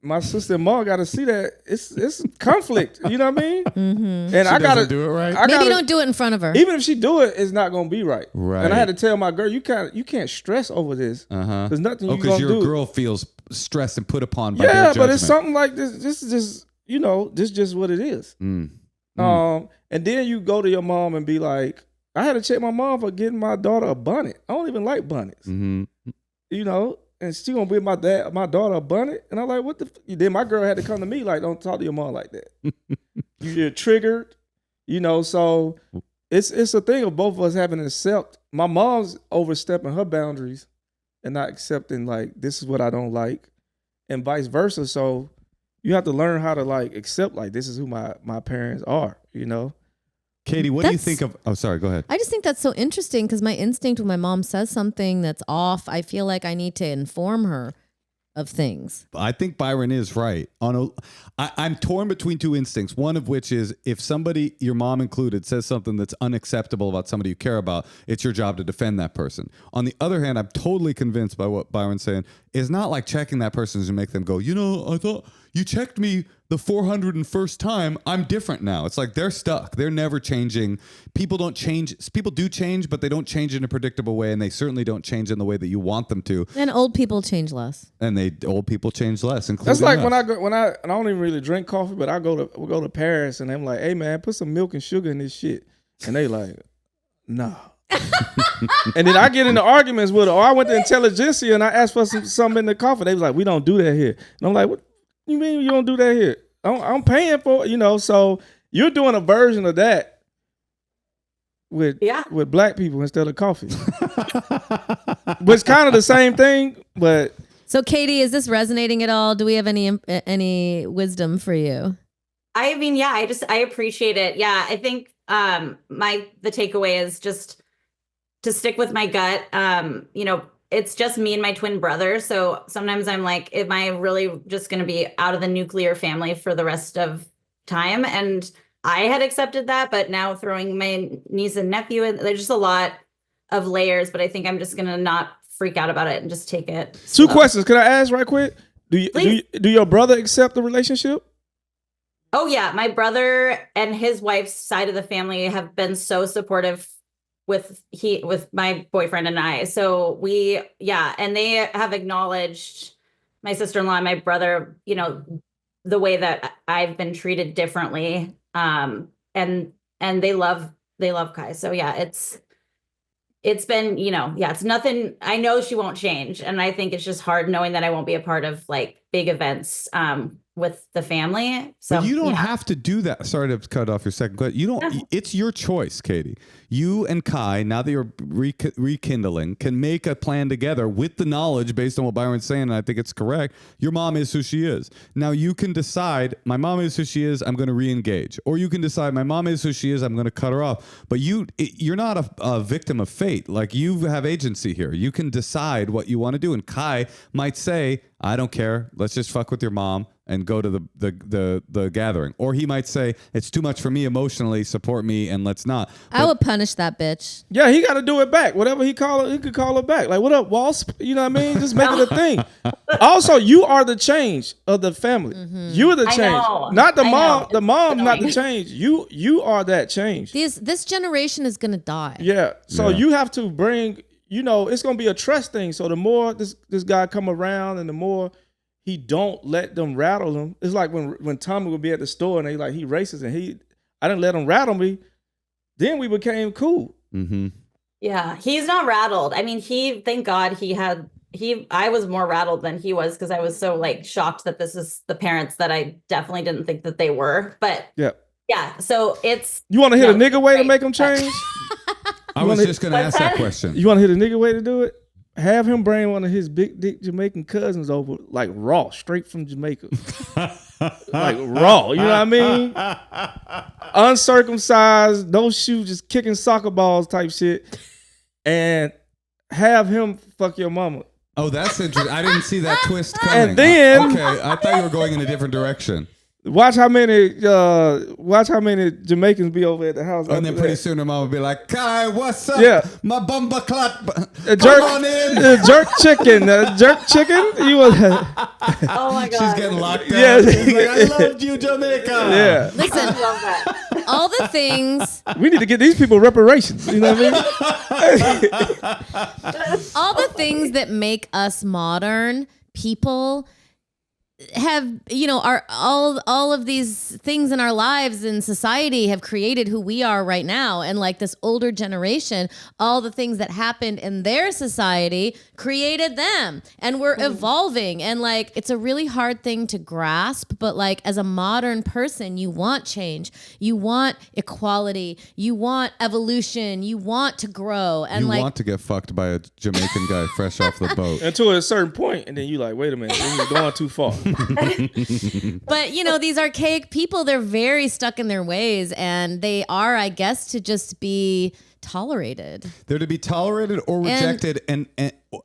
my sister-in-law got to see that it's conflict. You know what I mean? Mm-hmm. And I got to do it right. Maybe don't do it in front of her. Even if she do it, it's not going to be right. Right. And I had to tell my girl, you can't stress over this. There's nothing you going to do. Because your girl feels stressed and put upon by their judgment. Yeah, but it's something like this. This is just, this is just what it is. And then you go to your mom and be like, I had to check my mom for getting my daughter a bonnet. I don't even like bonnets. And she gonna be my daughter a bonnet, and I'm like, what the? Then my girl had to come to me like, don't talk to your mom like that. You're triggered, So it's a thing of both of us having to accept. My mom's overstepping her boundaries and not accepting like this is what I don't like, and vice versa. So you have to learn how to like accept like this is who my parents are. Katie, what do you think of? Oh, sorry, go ahead. I just think that's so interesting because my instinct when my mom says something that's off, I feel like I need to inform her of things. I think Byron is right. I'm torn between two instincts. One of which is if somebody, your mom included, says something that's unacceptable about somebody you care about, it's your job to defend that person. On the other hand, I'm totally convinced by what Byron's saying. It's not like checking that person to make them go, I thought you checked me the 401st time. I'm different now. It's like they're stuck. They're never changing. People don't change. People do change, but they don't change in a predictable way, and they certainly don't change in the way that you want them to. And old people change less. And old people change less. Including That's like us. when I don't even really drink coffee, but we'll go to Paris, and I'm like, hey man, put some milk and sugar in this shit, and they like, nah. And then I get into arguments with her. Or I went to Intelligentsia and I asked for something in the coffee. They was like, we don't do that here. And I'm like, what you mean you don't do that here? I'm paying for it, so you're doing a version of that with black people instead of coffee. But it's kind of the same thing, but So, Katie, is this resonating at all? Do we have any wisdom for you? I mean, yeah, I appreciate it. Yeah, I think the takeaway is just to stick with my gut. It's just me and my twin brother. So sometimes I'm like, am I really just going to be out of the nuclear family for the rest of time? And I had accepted that, but now throwing my niece and nephew in, there's just a lot of layers, but I think I'm just going to not freak out about it and just take it slow. 2 questions. Can I ask right quick? Do your brother accept the relationship? Oh yeah. My brother and his wife's side of the family have been so supportive with my boyfriend and I. So and they have acknowledged my sister-in-law and my brother, the way that I've been treated differently. And they love Kai. So yeah, it's been, it's nothing. I know she won't change. And I think it's just hard knowing that I won't be a part of like big events, with the family. So but you don't have to do that. Sorry to cut off your second question. You don't. It's your choice, Katie. You and Kai, now that you're rekindling, can make a plan together with the knowledge based on what Byron's saying, and I think it's correct. Your mom is who she is. Now you can decide, my mom is who she is, I'm going to re-engage. Or you can decide, my mom is who she is, I'm going to cut her off. But you're not a victim of fate. Like, you have agency here. You can decide what you want to do. And Kai might say, I don't care. Let's just fuck with your mom and go to the gathering. Or he might say, it's too much for me emotionally, support me, and let's not. I would punish that bitch. Yeah, he got to do it back. Whatever he call it, he could call it back. Like, what up, Wasp? You know what I mean? Just make it a thing. Also, you are the change of the family. Mm-hmm. You are the change. Not the mom. The mom, not the change. You are that change. This generation is going to die. Yeah. So you have to bring, it's going to be a trust thing. So the more this guy come around and the more he don't let them rattle him. It's like when Tommy would be at the store and he racist and I didn't let him rattle me. Then we became cool. Mm-hmm. Yeah, he's not rattled. I mean, thank God I was more rattled than he was because I was so like shocked that this is the parents that I definitely didn't think that they were. But yeah. So it's. You want to hit a nigga way to make him change? I was just going to ask that question. You want to hit a nigga way to do it? Have him bring one of his big dick Jamaican cousins over, like raw, straight from Jamaica. Like raw, you know what I mean? Uncircumcised, no shoes, just kicking soccer balls type shit. And have him fuck your mama. Oh, that's interesting. I didn't see that twist coming. And then... Okay, I thought you were going in a different direction. Watch how many Jamaicans be over at the house. And then pretty soon her mom would be like, Kai, what's up? Yeah. My bumba clot. Jerk on in. Jerk chicken. Jerk chicken? You was Oh my God. She's getting locked up. Yeah. She's like, I loved you, Jamaica. Yeah. Listen, I love that. all the things. We need to get these people reparations. You know what I mean? All the things that make us modern people have, are all of these things in our lives in society have created who we are right now. And like this older generation, all the things that happened in their society created them, and we're evolving. And like, it's a really hard thing to grasp, but like as a modern person, you want change, you want equality, you want evolution, you want to grow. And you like, want to get fucked by a Jamaican guy fresh off the boat. Until a certain point, and then you like, wait a minute, you're going too far. But these archaic people, they're very stuck in their ways, and they are, I guess, to just be tolerated. They're to be tolerated or rejected, and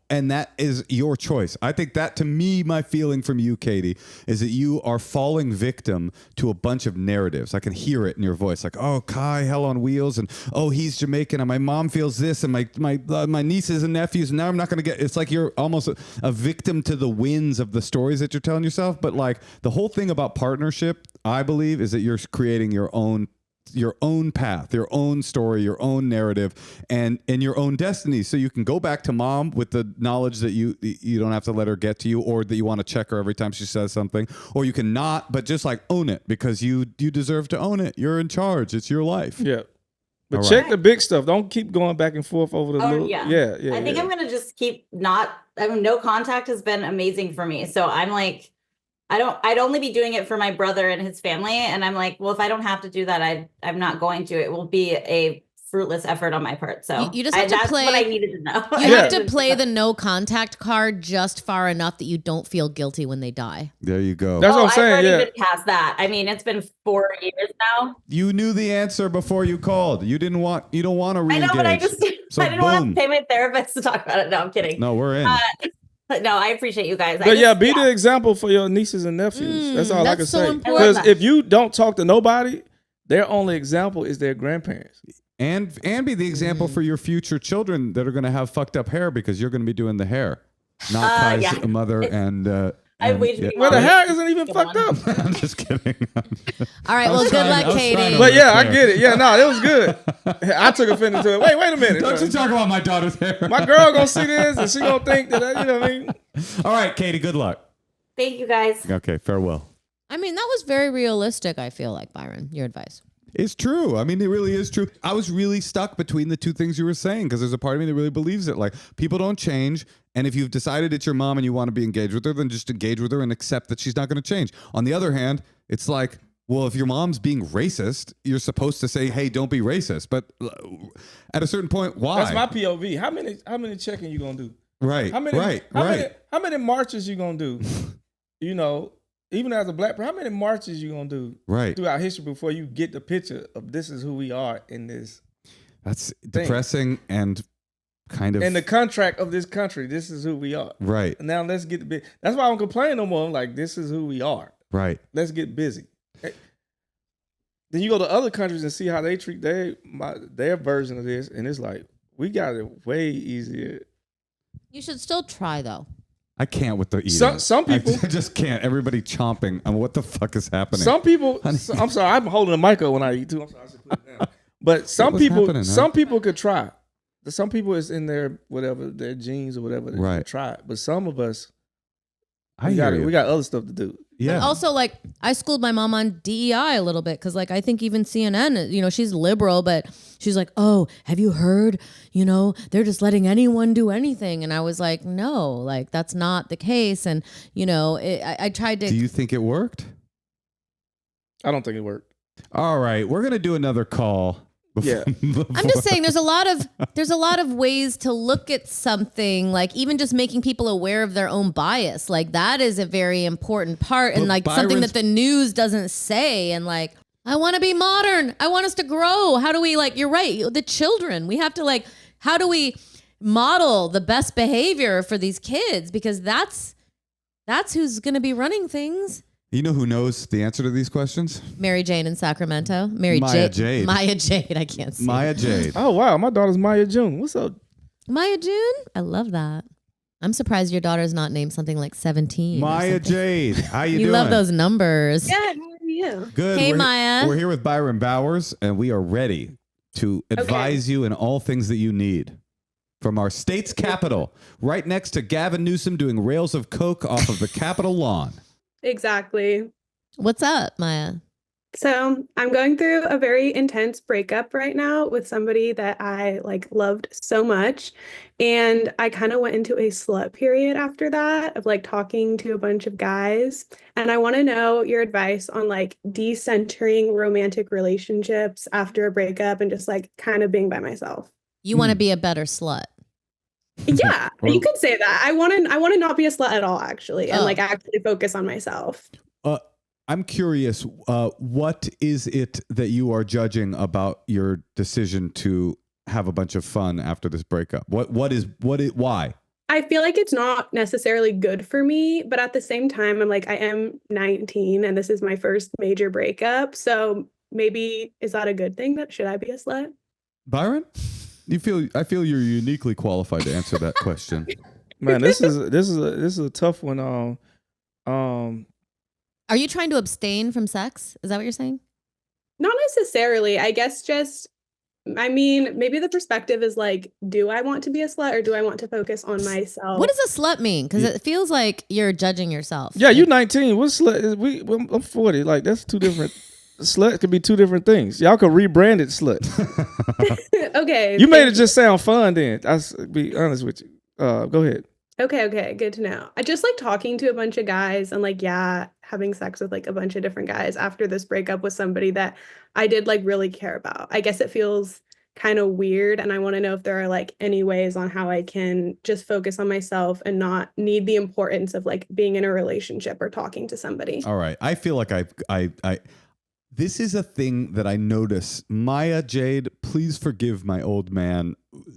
that is your choice. I think that, to me, my feeling from you, Katie, is that you are falling victim to a bunch of narratives. I can hear it in your voice, like, oh, Kai, hell on wheels, and oh, he's Jamaican, and my mom feels this, and my nieces and nephews, and now I'm not going to get. It's like you're almost a victim to the winds of the stories that you're telling yourself. But like the whole thing about partnership, I believe, is that you're creating your own path, your own story, your own narrative, and your own destiny. So you can go back to mom with the knowledge that you don't have to let her get to you, or that you want to check her every time she says something, or you can not, but just like own it, because you deserve to own it. You're in charge. It's your life. Yeah. But all check right. the big stuff. Don't keep going back and forth over the little. Yeah. Yeah. I think I'm going to just keep no contact has been amazing for me. So I'm like, I'd only be doing it for my brother and his family. And I'm like, well, if I don't have to do that, I'm not going to. It will be a fruitless effort on my part. So You just have to that's play. what I needed to know. You have to play the no contact card just far enough that you don't feel guilty when they die. There you go. That's what I'm saying. I've Yeah. already been past that. I mean, it's been 4 years now. You knew the answer before you called. You don't want to I re-engage. know, but I didn't want to pay my therapist to talk about it. No, I'm kidding. No, we're in. No, I appreciate you guys. But be the example for your nieces and nephews. That's all I can that's so say. important. Because if you don't talk to nobody, their only example is their grandparents. And be the example for your future children that are going to have fucked up hair because you're going to be doing the hair, not Kai's mother and. Well, the hair isn't even fucked up. I'm just kidding. All right. Well, good luck, Katie. But yeah, I get it. Yeah, no, it was good. I took offense to it. Wait a minute. Don't you talk about my daughter's hair. My girl gonna see this and she gonna think that, you know what I mean? All right, Katie, good luck. Thank you guys. Okay, farewell. I mean, that was very realistic, I feel like, Byron, your advice. It's true. I mean, it really is true. I was really stuck between the two things you were saying because there's a part of me that really believes it. Like, people don't change. And if you've decided it's your mom and you want to be engaged with her, then just engage with her and accept that she's not going to change. On the other hand, it's like, well, if your mom's being racist, you're supposed to say, hey, don't be racist. But at a certain point, why? That's my POV. How many checking you gonna do? Right. How many marches you gonna do? You know, even as a black person, how many marches you gonna do throughout history before you get the picture of this is who we are in this? That's thing. depressing and kind of in the contract of this country. This is who we are. Right. Now let's get busy. That's why I don't complain no more. I'm like, this is who we are. Right. Let's get busy. Then you go to other countries and see how they treat their version of this, and it's like we got it way easier. You should still try, though. I can't with the eating. Some people I just can't. Everybody chomping. I mean, what the fuck is happening? Some people. I'm sorry. I'm holding the mic up when I eat too. I'm sorry. I should put it down. But some people could try. Some people is in their whatever their genes or whatever they can try it. But some of us, we got other stuff to do. Yeah. But also, like, I schooled my mom on DEI a little bit because, like, I think even CNN, you know, she's liberal, but she's like, oh, have you heard, you know, they're just letting anyone do anything. And I was like, no, like, that's not the case. And, you know, I tried to. Do you think it worked? I don't think it worked. All right. We're going to do another call. I'm just saying there's a lot of ways to look at something, like even just making people aware of their own bias. Like that is a very important part, and like something that the news doesn't say. And like, I want to be modern. I want us to grow. How do we, like, you're right, the children, we have to, like, how do we model the best behavior for these kids? Because that's who's going to be running things. You know who knows the answer to these questions? Mary Jane in Sacramento. Maya Jade. Maya Jade. I can't see. Maya Jade. Oh, wow. My daughter's Maya June. What's up? Maya June? I love that. I'm surprised your daughter's not named something like 17. Maya Jade. How you doing? You love those numbers. Good. How are you? Good. Hey, Maya. We're here with Byron Bowers, and we are ready to advise you in all things that you need. From our state's capital, right next to Gavin Newsom doing rails of coke off of the Capitol lawn. Exactly. What's up, Maya? So I'm going through a very intense breakup right now with somebody that I loved so much. And I kind of went into a slut period after that of talking to a bunch of guys. And I want to know your advice on decentering romantic relationships after a breakup and just kind of being by myself. You want to be a better slut. Yeah, you could say that. I want to not be a slut at all, actually, and actually focus on myself. I'm curious, what is it that you are judging about your decision to have a bunch of fun after this breakup? Why? I feel like it's not necessarily good for me, but at the same time, I am 19 and this is my first major breakup. So maybe is that a good thing? Should I be a slut? Byron? I feel you're uniquely qualified to answer that question. Man, this is a tough one. Are you trying to abstain from sex? Is that what you're saying? Not necessarily. I guess maybe the perspective is do I want to be a slut or do I want to focus on myself? What does a slut mean? Because it feels like you're judging yourself. Yeah, you're 19. What's slut? I'm 40. That's two different. Slut could be two different things. Y'all could rebrand it slut. Okay. You made it just sound fun then. I'll be honest with you. Go ahead. Okay. Good to know. I just talking to a bunch of guys and having sex with a bunch of different guys after this breakup with somebody that I did really care about. I guess it feels kind of weird. And I want to know if there are like any ways on how I can just focus on myself and not need the importance of like being in a relationship or talking to somebody. All right. I feel like this is a thing that I notice. Maya Jade, please forgive my old man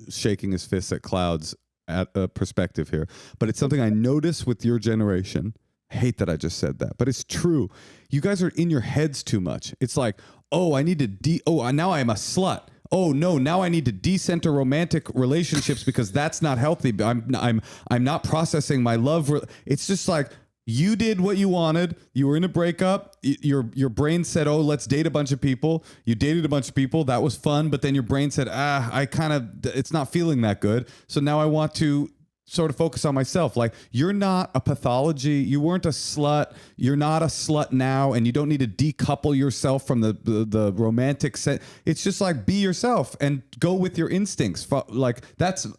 shaking his fists at clouds at a perspective here. But it's something I notice with your generation. I hate that I just said that, but it's true. You guys are in your heads too much. It's like, oh, I need to now I'm a slut. Oh no, now I need to decenter romantic relationships because that's not healthy. I'm not processing my love. It's just like, you did what you wanted. You were in a breakup. Your brain said, oh, let's date a bunch of people. You dated a bunch of people. That was fun. But then your brain said, it's not feeling that good. So now I want to sort of focus on myself. Like, you're not a pathology. You weren't a slut. You're not a slut now. And you don't need to decouple yourself from the romantic set. It's just like, be yourself and go with your instincts. Like,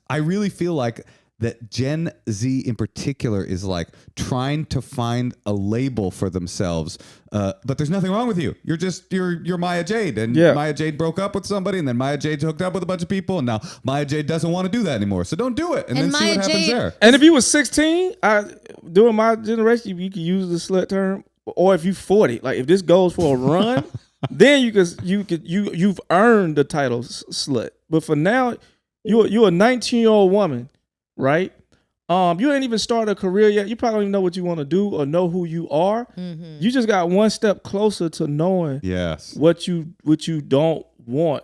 I really feel like that Gen Z in particular is like trying to find a label for themselves. But there's nothing wrong with you. You're Maya Jade, and Maya Jade broke up with somebody, and then Maya Jade hooked up with a bunch of people, and now Maya Jade doesn't want to do that anymore. So don't do it, and then see what happens there. And if you was 16, during my generation, you could use the slut term. Or if you 40, like if this goes for a run, then you've earned the title slut. But for now, you're a 19-year-old woman. Right? You ain't even started a career yet. You probably don't even know what you want to do or know who you are. Mm-hmm. You just got one step closer to knowing what you don't want.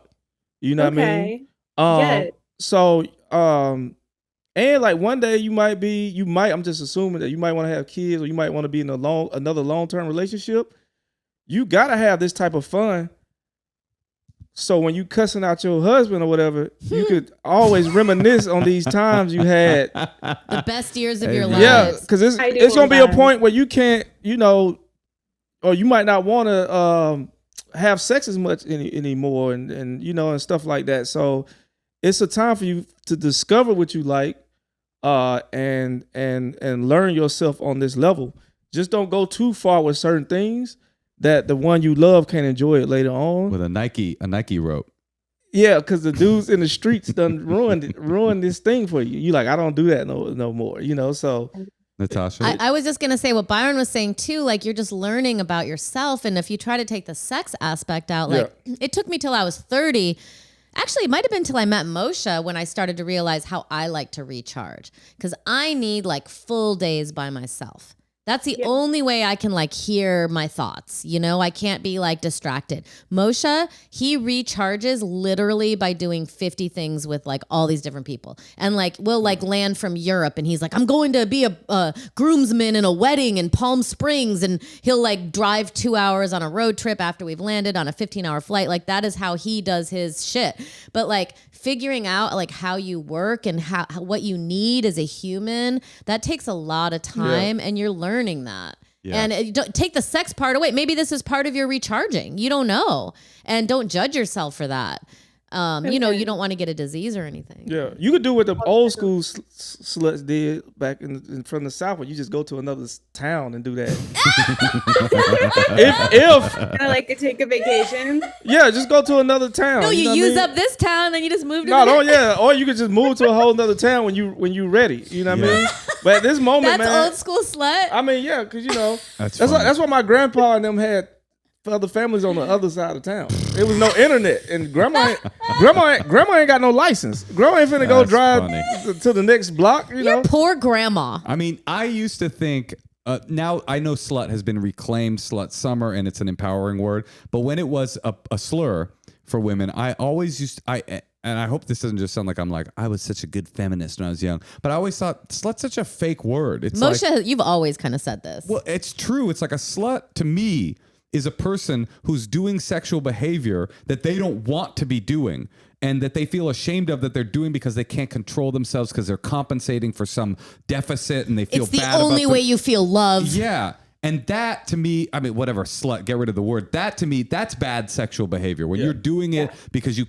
You know what I mean? So, and like one day I'm just assuming that you might want to have kids, or you might want to be in another long-term relationship. You got to have this type of fun. So when you cussing out your husband or whatever, you could always reminisce on these times you had. The best years of your life. Yeah, because it's going to be a point where you can't, or you might not want to have sex as much anymore and stuff like that. So it's a time for you to discover what you like and learn yourself on this level. Just don't go too far with certain things that the one you love can't enjoy it later on. With a Nike rope. Yeah, because the dudes in the streets done ruined this thing for you. You like, I don't do that no more, so. Natasha? I was just going to say what Byron was saying too, like you're just learning about yourself. And if you try to take the sex aspect out, it took me till I was 30. Actually, it might have been till I met Moshe when I started to realize how I like to recharge. Because I need like full days by myself. That's the only way I can like hear my thoughts. I can't be like distracted. Moshe, he recharges literally by doing 50 things with like all these different people. And like we'll like land from Europe and he's like, I'm going to be a groomsman in a wedding in Palm Springs. And he'll like drive 2 hours on a road trip after we've landed on a 15-hour flight. Like that is how he does his shit. But like figuring out like how you work and how what you need as a human, that takes a lot of time and you're learning that. Yeah. And don't take the sex part away. Maybe this is part of your recharging. You don't know. And don't judge yourself for that. You don't want to get a disease or anything. Yeah, you could do what the old school sluts did back from the South, where you just go to another town and do that. if I like to take a vacation. Yeah, just go to another town. No, you use up this town, then you just move to or you could just move to a whole other town when you ready. You know what I mean? But at this moment, that's old school slut. I mean, yeah, because that's what my grandpa and them had. For other families on the other side of town. There was no internet, and grandma ain't got no license. Grandma ain't finna go drive to the next block. Your poor grandma. I mean, I used to think. Now I know slut has been reclaimed, slut summer, and it's an empowering word. But when it was a slur for women, I always and I hope this doesn't just sound like I was such a good feminist when I was young, but I always thought slut's such a fake word. It's Moshe, you've always kind of said this. Well, it's true. It's like a slut to me is a person who's doing sexual behavior that they don't want to be doing and that they feel ashamed of that they're doing because they can't control themselves because they're compensating for some deficit and they feel bad about it. It's the only way you feel loved. Yeah. And that to me, I mean, whatever, slut, get rid of the word. That to me, that's bad sexual behavior. When you're doing it because you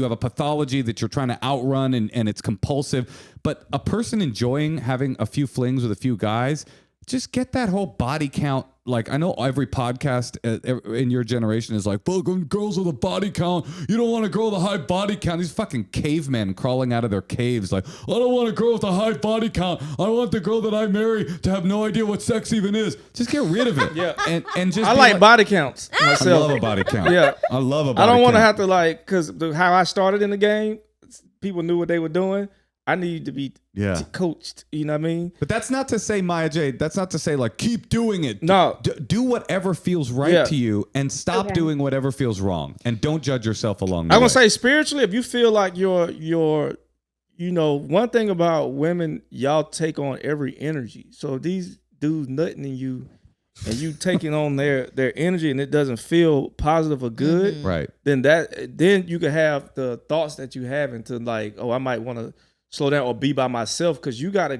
have a pathology that you're trying to outrun and it's compulsive. But a person enjoying having a few flings with a few guys, just get that whole body count. Like, I know every podcast in your generation is like, fucking girls with a body count. You don't want a girl with a high body count. These fucking cavemen crawling out of their caves like, I don't want a girl with a high body count. I want the girl that I marry to have no idea what sex even is. Just get rid of it. Yeah. And just I like body counts I myself. love a body count. Yeah. I love a body count. I don't want to have to like, because how I started in the game, people knew what they were doing. I need to be coached. You know what I mean? But that's not to say, Maya Jade, that's not to say like, keep doing it. No. Do whatever feels right to you and stop doing whatever feels wrong. And don't judge yourself along the way. I'm going to say spiritually, if you feel like you're, you know, one thing about women, y'all take on every energy. So if these dudes nutting in you and you taking on their energy and it doesn't feel positive or good, right? Then you can have the thoughts that you have into like, oh, I might want to slow down or be by myself, because you gotta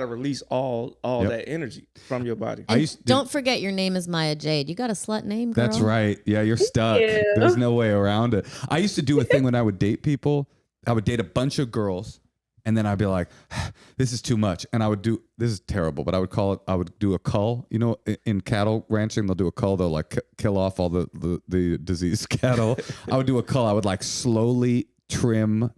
release all that energy from your body. Don't forget your name is Maya Jade. You got a slut name, girl. That's right. Yeah, you're stuck. There's no way around it. I used to do a thing when I would date people. I would date a bunch of girls, and then I'd be like, this is too much. And I would do, this is terrible, but I would do a cull. You know, in cattle ranching, they'll do a cull. They'll like kill off all the diseased cattle. I would do a cull. I would like slowly trim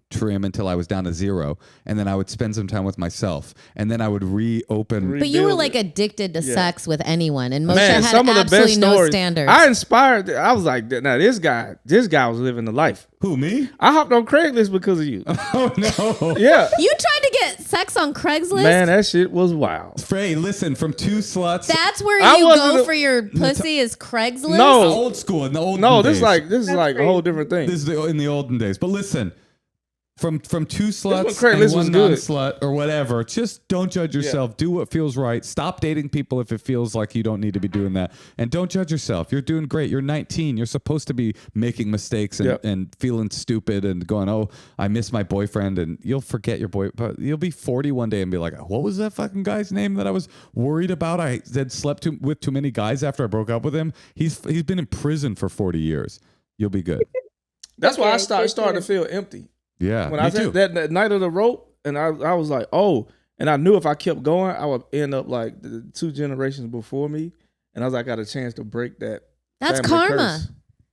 until I was down to 0, and then I would spend some time with myself, and then I would reopen. But you were like addicted to sex with anyone, and Moshe Man, had some of the absolutely best no stories. standards. I inspired. I was like, now this guy was living the life. Who, me? I hopped on Craigslist because of you. Oh no! Yeah, You tried to get sex on Craigslist? man, that shit was wild. Frey, listen, from 2 sluts. That's where I you wasn't go a- for your pussy is Craigslist? No. old school in the old No, days. this is like a whole different thing. This is in the olden days. But listen, from 2 sluts Craigslist and was 1 good. non-slut or whatever, just don't judge yourself. Do what feels right. Stop dating people if it feels like you don't need to be doing that. And don't judge yourself. You're doing great. You're 19. You're supposed to be making mistakes and feeling stupid and going, oh, I miss my boyfriend. And you'll forget your boy. But you'll be 40 one day and be like, what was that fucking guy's name that I was worried about? I had slept with too many guys after I broke up with him. He's been in prison for 40 years. You'll be good. That's why I started to feel empty. Yeah, When I said that night of the rope, and I was like, oh, and I knew if I kept going, I would end up like the 2 generations before me, and I was like, I got a chance to break that. That's family karma. curse.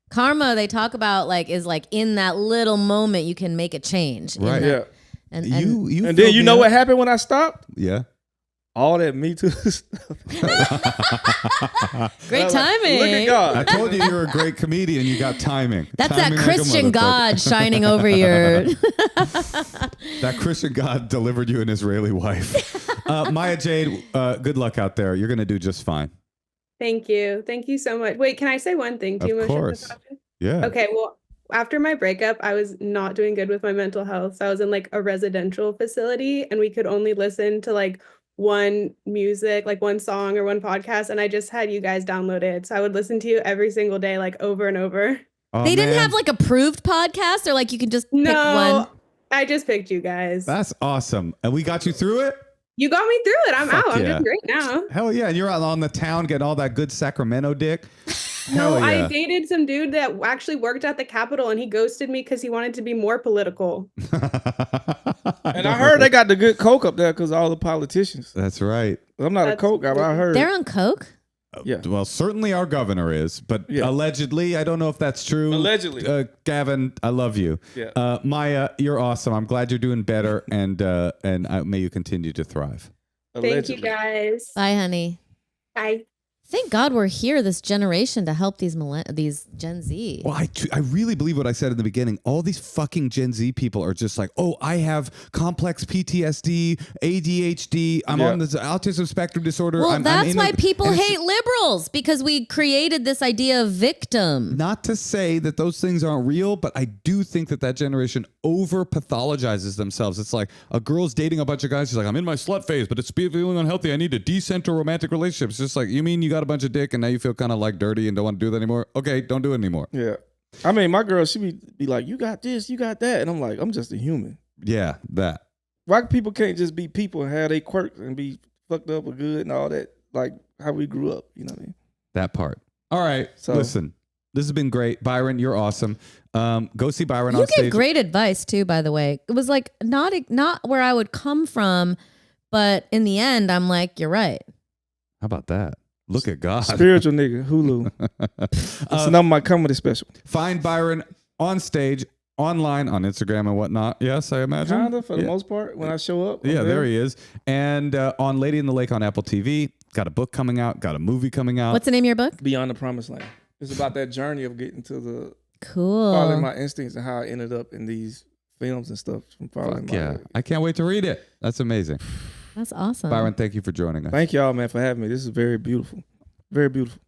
Karma, they talk about like is like in that little moment you can make a change. Right. Yeah. And And then you know what happened when I stopped? Yeah. All that Me Too stuff. great timing. Look at God. I told you you're a great comedian. You got timing. That's Timing that like a Christian motherfucker. God shining over your. That Christian God delivered you an Israeli wife. Maya Jade, good luck out there. You're going to do just fine. Thank you. Thank you so much. Wait, can I say one thing to you, Of Moshe and course. Natasha? Yeah. Okay, well, after my breakup, I was not doing good with my mental health. So I was in like a residential facility, and we could only listen to like one music, like one song or one podcast. And I just had you guys downloaded. So I would listen to you every single day, like over and over. Oh, They didn't man. have like approved podcasts, or like you can just pick one. No, I just picked you guys. That's awesome. And we got you through it? You got me through it. I'm Fuck out. I'm yeah. doing great now. Hell yeah. And you're out on the town getting all that good Sacramento dick. No, Hell yeah. I dated some dude that actually worked at the Capitol, and he ghosted me because he wanted to be more political. And I heard they got the good coke up there because of all the politicians. That's right. I'm not a That's coke guy, but I heard. They're on coke. Yeah. Well, certainly our governor is, but Yeah. allegedly, I don't know if that's true. Allegedly. Gavin, I love you. Yeah. Maya, you're awesome. I'm glad you're doing better, and may you continue to thrive. Thank you, Allegedly. guys. Bye, honey. Bye. Thank God we're here, this generation, to help these Gen Z. Well, I really believe what I said in the beginning. All these fucking Gen Z people are just like, oh, I have complex PTSD, ADHD. I'm on this autism spectrum disorder. Well, I'm that's in why a-" people and it's hate liberals, because we created this idea of victim. Not to say that those things aren't real, but I do think that generation over pathologizes themselves. It's like a girl's dating a bunch of guys. She's like, I'm in my slut phase, but it's feeling unhealthy. I need to decenter romantic relationships. It's just like, you mean you got a bunch of dick and now you feel kind of like dirty and don't want to do that anymore? Okay, don't do it anymore. Yeah. I mean, my girl, she be like, you got this, you got that. And I'm like, I'm just a human. Yeah, that. Why people can't just be people and have they quirks and be fucked up or good and all that, like how we grew up, you know what I mean? That part. All right, So- listen. This has been great. Byron, you're awesome. Go see Byron You on stage. give great advice too, by the way. It was like not where I would come from, but in the end, I'm like, you're right. How about that? Look at God. Spiritual nigga, Hulu. It's another my comedy special. Find Byron on stage, online, on Instagram and whatnot. Yes, I imagine. Kind of, for the most part, when I show up. Yeah, there he is. And on Lady in the Lake on Apple TV. Got a book coming out. Got a movie coming out. What's the name of your book? Beyond the Promised Land. It's about that journey of getting to the Cool. following my instincts and how I ended up in these films and stuff from following my. Yeah, I can't wait to read it. That's amazing. That's awesome. Byron, thank you for joining us. Thank y'all, man, for having me. This is very beautiful. Very beautiful.